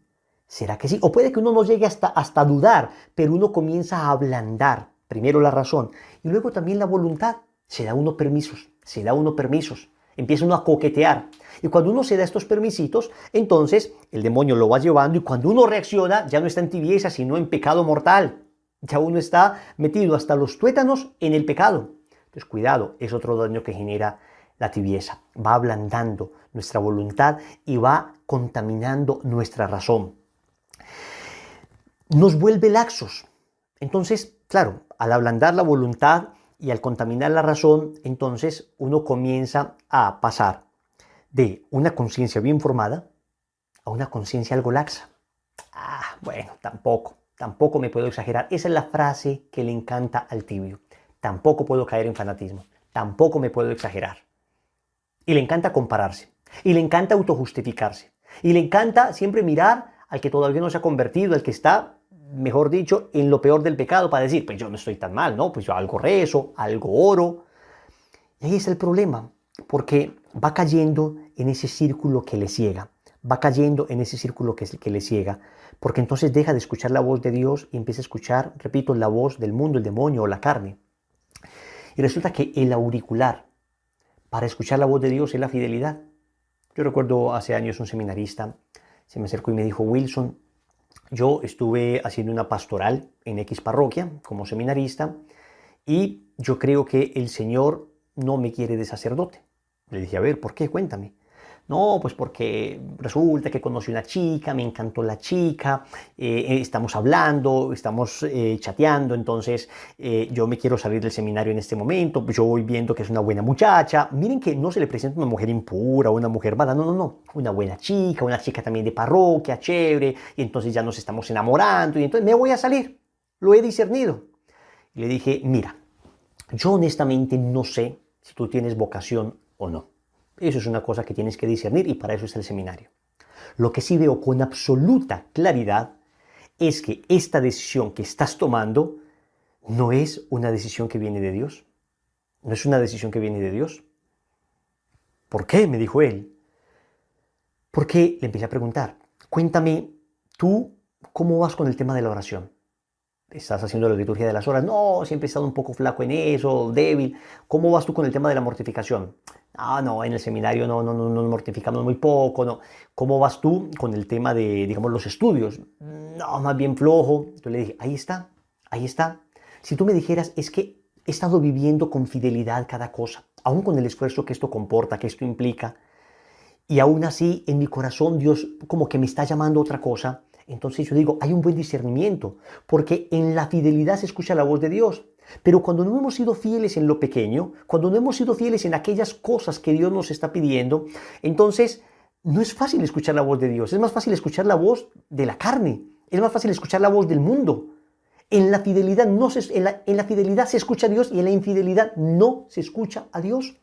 ¿Será que sí? O puede que uno no llegue hasta dudar, pero uno comienza a ablandar primero la razón y luego también la voluntad. Se da uno permisos, empieza uno a coquetear. Y cuando uno se da estos permisitos, entonces el demonio lo va llevando y cuando uno reacciona ya no está en tibieza, sino en pecado mortal. Ya uno está metido hasta los tuétanos en el pecado. Entonces cuidado, es otro daño que genera la tibieza. Va ablandando nuestra voluntad y va contaminando nuestra razón. Nos vuelve laxos. Entonces, claro, al ablandar la voluntad y al contaminar la razón, entonces uno comienza a pasar de una conciencia bien formada a una conciencia algo laxa. Bueno, tampoco me puedo exagerar. Esa es la frase que le encanta al tibio. Tampoco puedo caer en fanatismo. Tampoco me puedo exagerar. Y le encanta compararse. Y le encanta autojustificarse. Y le encanta siempre mirar al que todavía no se ha convertido, al que está, mejor dicho, en lo peor del pecado para decir, pues yo no estoy tan mal, ¿no? Pues yo algo rezo, algo oro. Y ahí es el problema, porque va cayendo en ese círculo que le ciega. Va cayendo en ese círculo que le ciega, porque entonces deja de escuchar la voz de Dios y empieza a escuchar, repito, la voz del mundo, el demonio o la carne. Y resulta que el auricular para escuchar la voz de Dios es la fidelidad. Yo recuerdo hace años un seminarista se me acercó y me dijo, Wilson, yo estuve haciendo una pastoral en X parroquia como seminarista y yo creo que el Señor no me quiere de sacerdote. Le dije, a ver, ¿por qué? Cuéntame. No, pues porque resulta que conocí una chica, me encantó la chica, estamos hablando, estamos chateando, entonces yo me quiero salir del seminario en este momento, pues yo voy viendo que es una buena muchacha. Miren que no se le presenta una mujer impura o una mujer mala, no, una buena chica, una chica también de parroquia, chévere, y entonces ya nos estamos enamorando, y entonces me voy a salir, lo he discernido. Y le dije, mira, yo honestamente no sé si tú tienes vocación o no. Eso es una cosa que tienes que discernir y para eso está el seminario. Lo que sí veo con absoluta claridad es que esta decisión que estás tomando no es una decisión que viene de Dios. No es una decisión que viene de Dios. ¿Por qué? Me dijo él. Porque le empecé a preguntar, cuéntame, ¿tú cómo vas con el tema de la oración? ¿Estás haciendo la liturgia de las horas? No, siempre he estado un poco flaco en eso, débil. ¿Cómo vas tú con el tema de la mortificación? No, en el seminario no nos mortificamos muy poco, no. ¿Cómo vas tú con el tema de, digamos, los estudios? No, más bien flojo. Entonces le dije, ahí está. Si tú me dijeras, es que he estado viviendo con fidelidad cada cosa, aún con el esfuerzo que esto comporta, que esto implica, y aún así en mi corazón Dios como que me está llamando a otra cosa, entonces yo digo, hay un buen discernimiento, porque en la fidelidad se escucha la voz de Dios. Pero cuando no hemos sido fieles en lo pequeño, cuando no hemos sido fieles en aquellas cosas que Dios nos está pidiendo, entonces no es fácil escuchar la voz de Dios. Es más fácil escuchar la voz de la carne. Es más fácil escuchar la voz del mundo. En la fidelidad, en la fidelidad se escucha a Dios y en la infidelidad no se escucha a Dios.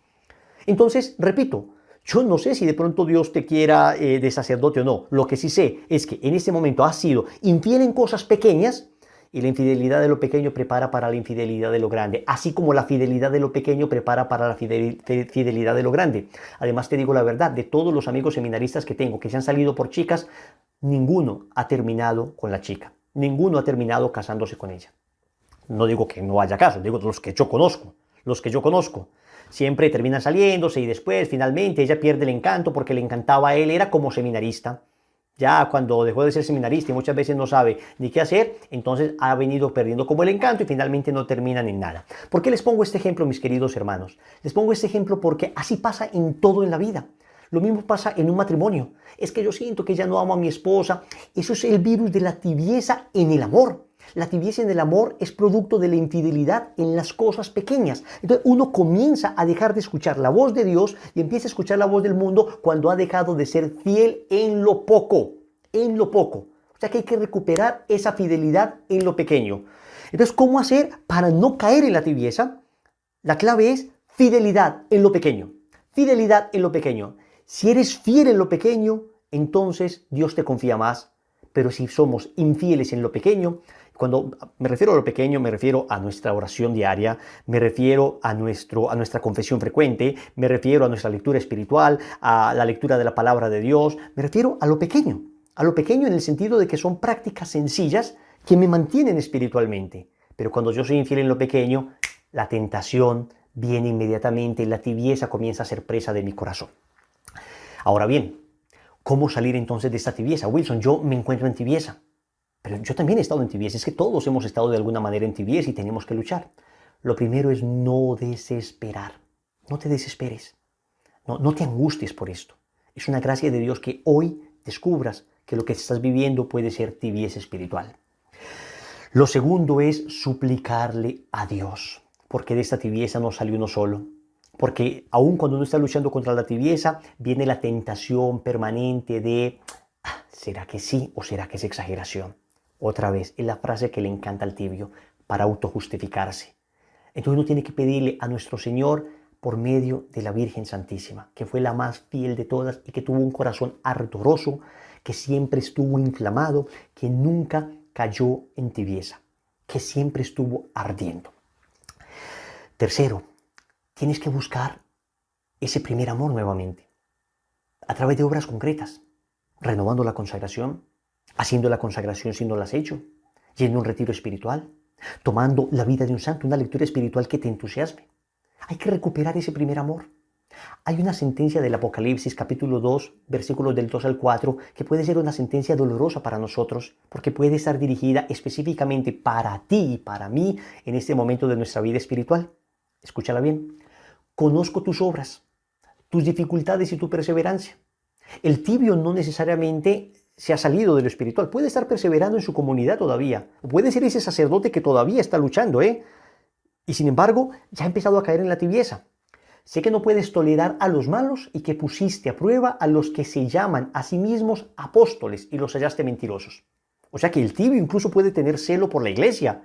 Entonces, repito, yo no sé si de pronto Dios te quiera de sacerdote o no. Lo que sí sé es que en este momento has sido infiel en cosas pequeñas y la infidelidad de lo pequeño prepara para la infidelidad de lo grande, así como la fidelidad de lo pequeño prepara para la fidelidad de lo grande. Además te digo la verdad, de todos los amigos seminaristas que tengo que se han salido por chicas, ninguno ha terminado con la chica, ninguno ha terminado casándose con ella. No digo que no haya casos, digo los que yo conozco. Siempre terminan saliéndose y después finalmente ella pierde el encanto porque le encantaba a él, era como seminarista. Ya cuando dejó de ser seminarista y muchas veces no sabe ni qué hacer, entonces ha venido perdiendo como el encanto y finalmente no terminan en nada. ¿Por qué les pongo este ejemplo, mis queridos hermanos? Les pongo este ejemplo porque así pasa en todo en la vida. Lo mismo pasa en un matrimonio. Es que yo siento que ya no amo a mi esposa. Eso es el virus de la tibieza en el amor. La tibieza en el amor es producto de la infidelidad en las cosas pequeñas. Entonces uno comienza a dejar de escuchar la voz de Dios y empieza a escuchar la voz del mundo cuando ha dejado de ser fiel en lo poco. O sea que hay que recuperar esa fidelidad en lo pequeño. Entonces, ¿cómo hacer para no caer en la tibieza? La clave es fidelidad en lo pequeño. Fidelidad en lo pequeño. Si eres fiel en lo pequeño, entonces Dios te confía más. Pero si somos infieles en lo pequeño, cuando me refiero a lo pequeño, me refiero a nuestra oración diaria, me refiero a nuestra confesión frecuente, me refiero a nuestra lectura espiritual, a la lectura de la palabra de Dios, me refiero a lo pequeño. A lo pequeño en el sentido de que son prácticas sencillas que me mantienen espiritualmente. Pero cuando yo soy infiel en lo pequeño, la tentación viene inmediatamente y la tibieza comienza a ser presa de mi corazón. Ahora bien, ¿cómo salir entonces de esta tibieza? Wilson, yo me encuentro en tibieza, pero yo también he estado en tibieza. Es que todos hemos estado de alguna manera en tibieza y tenemos que luchar. Lo primero es no desesperar. No te desesperes. No te angusties por esto. Es una gracia de Dios que hoy descubras que lo que estás viviendo puede ser tibieza espiritual. Lo segundo es suplicarle a Dios, porque de esta tibieza no sale uno solo. Porque aun cuando uno está luchando contra la tibieza, viene la tentación permanente de ¿será que sí o será que es exageración? Otra vez, es la frase que le encanta al tibio para autojustificarse. Entonces uno tiene que pedirle a nuestro Señor por medio de la Virgen Santísima, que fue la más fiel de todas y que tuvo un corazón ardoroso, que siempre estuvo inflamado, que nunca cayó en tibieza, que siempre estuvo ardiendo. Tercero, tienes que buscar ese primer amor nuevamente, a través de obras concretas, renovando la consagración, haciendo la consagración si no la has hecho, yendo a un retiro espiritual, tomando la vida de un santo, una lectura espiritual que te entusiasme. Hay que recuperar ese primer amor. Hay una sentencia del Apocalipsis, capítulo 2, versículos del 2 al 4, que puede ser una sentencia dolorosa para nosotros, porque puede estar dirigida específicamente para ti y para mí en este momento de nuestra vida espiritual. Escúchala bien. Conozco tus obras, tus dificultades y tu perseverancia. El tibio no necesariamente se ha salido de lo espiritual, puede estar perseverando en su comunidad todavía, puede ser ese sacerdote que todavía está luchando, y sin embargo ya ha empezado a caer en la tibieza. Sé que no puedes tolerar a los malos y que pusiste a prueba a los que se llaman a sí mismos apóstoles y los hallaste mentirosos. O sea que el tibio incluso puede tener celo por la iglesia,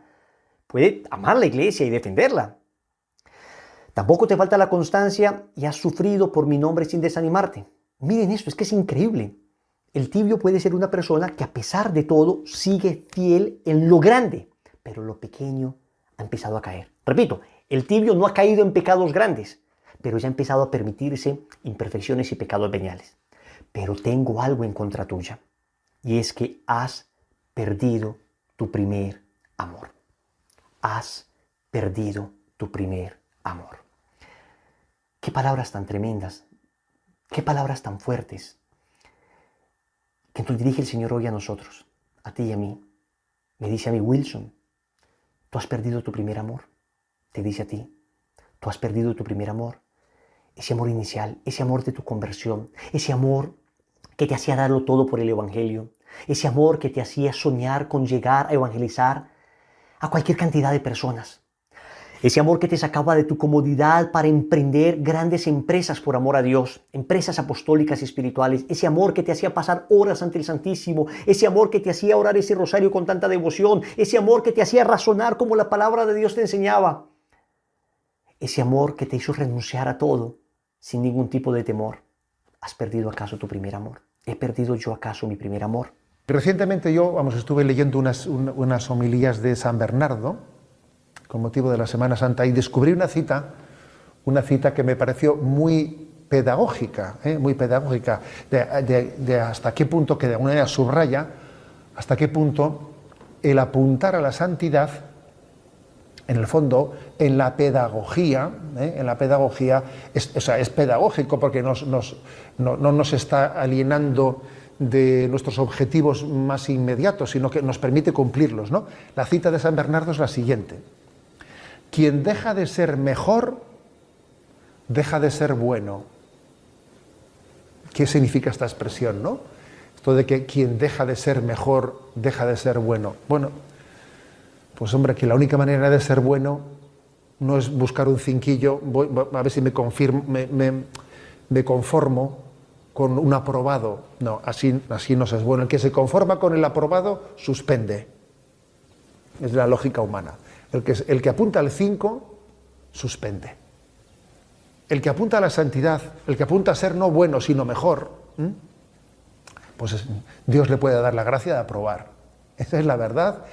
puede amar la iglesia y defenderla. Tampoco te falta la constancia y has sufrido por mi nombre sin desanimarte. Miren esto, es que es increíble. El tibio puede ser una persona que a pesar de todo sigue fiel en lo grande, pero lo pequeño ha empezado a caer. Repito, el tibio no ha caído en pecados grandes, pero ya ha empezado a permitirse imperfecciones y pecados veniales. Pero tengo algo en contra tuya, y es que has perdido tu primer amor. Has perdido tu primer amor. Qué palabras tan tremendas, qué palabras tan fuertes que nos dirige el Señor hoy a nosotros, a ti y a mí. Me dice a mí, Wilson, tú has perdido tu primer amor. Te dice a ti, tú has perdido tu primer amor. Ese amor inicial, ese amor de tu conversión, ese amor que te hacía darlo todo por el Evangelio, ese amor que te hacía soñar con llegar a evangelizar a cualquier cantidad de personas. Ese amor que te sacaba de tu comodidad para emprender grandes empresas por amor a Dios, empresas apostólicas y espirituales. Ese amor que te hacía pasar horas ante el Santísimo. Ese amor que te hacía orar ese rosario con tanta devoción. Ese amor que te hacía razonar como la palabra de Dios te enseñaba. Ese amor que te hizo renunciar a todo sin ningún tipo de temor. ¿Has perdido acaso tu primer amor? ¿He perdido yo acaso mi primer amor? Recientemente yo estuve leyendo unas homilías de San Bernardo con motivo de la Semana Santa y descubrí una cita que me pareció muy pedagógica, de hasta qué punto, que de alguna manera subraya, hasta qué punto el apuntar a la santidad, en el fondo, en la pedagogía es pedagógico porque no nos está alienando de nuestros objetivos más inmediatos, sino que nos permite cumplirlos, ¿no? La cita de San Bernardo es la siguiente: quien deja de ser mejor, deja de ser bueno. ¿Qué significa esta expresión, no? Esto de que quien deja de ser mejor, deja de ser bueno. Bueno, pues hombre, que la única manera de ser bueno no es buscar un cinquillo, a ver si me conformo con un aprobado. No, así no se es bueno. El que se conforma con el aprobado, suspende. Es la lógica humana. El que apunta al 5, suspende. El que apunta a la santidad, el que apunta a ser no bueno, sino mejor, pues Dios le puede dar la gracia de aprobar. Esa es la verdad.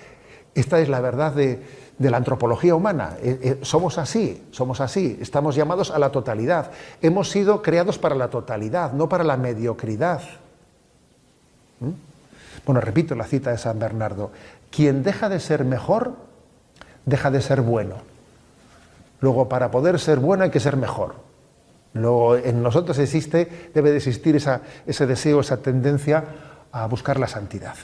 Esta es la verdad de la antropología humana. Somos así, estamos llamados a la totalidad. Hemos sido creados para la totalidad, no para la mediocridad. Bueno, repito la cita de San Bernardo: quien deja de ser mejor, deja de ser bueno. Luego, para poder ser bueno hay que ser mejor. Luego, en nosotros debe de existir ese deseo, esa tendencia a buscar la santidad.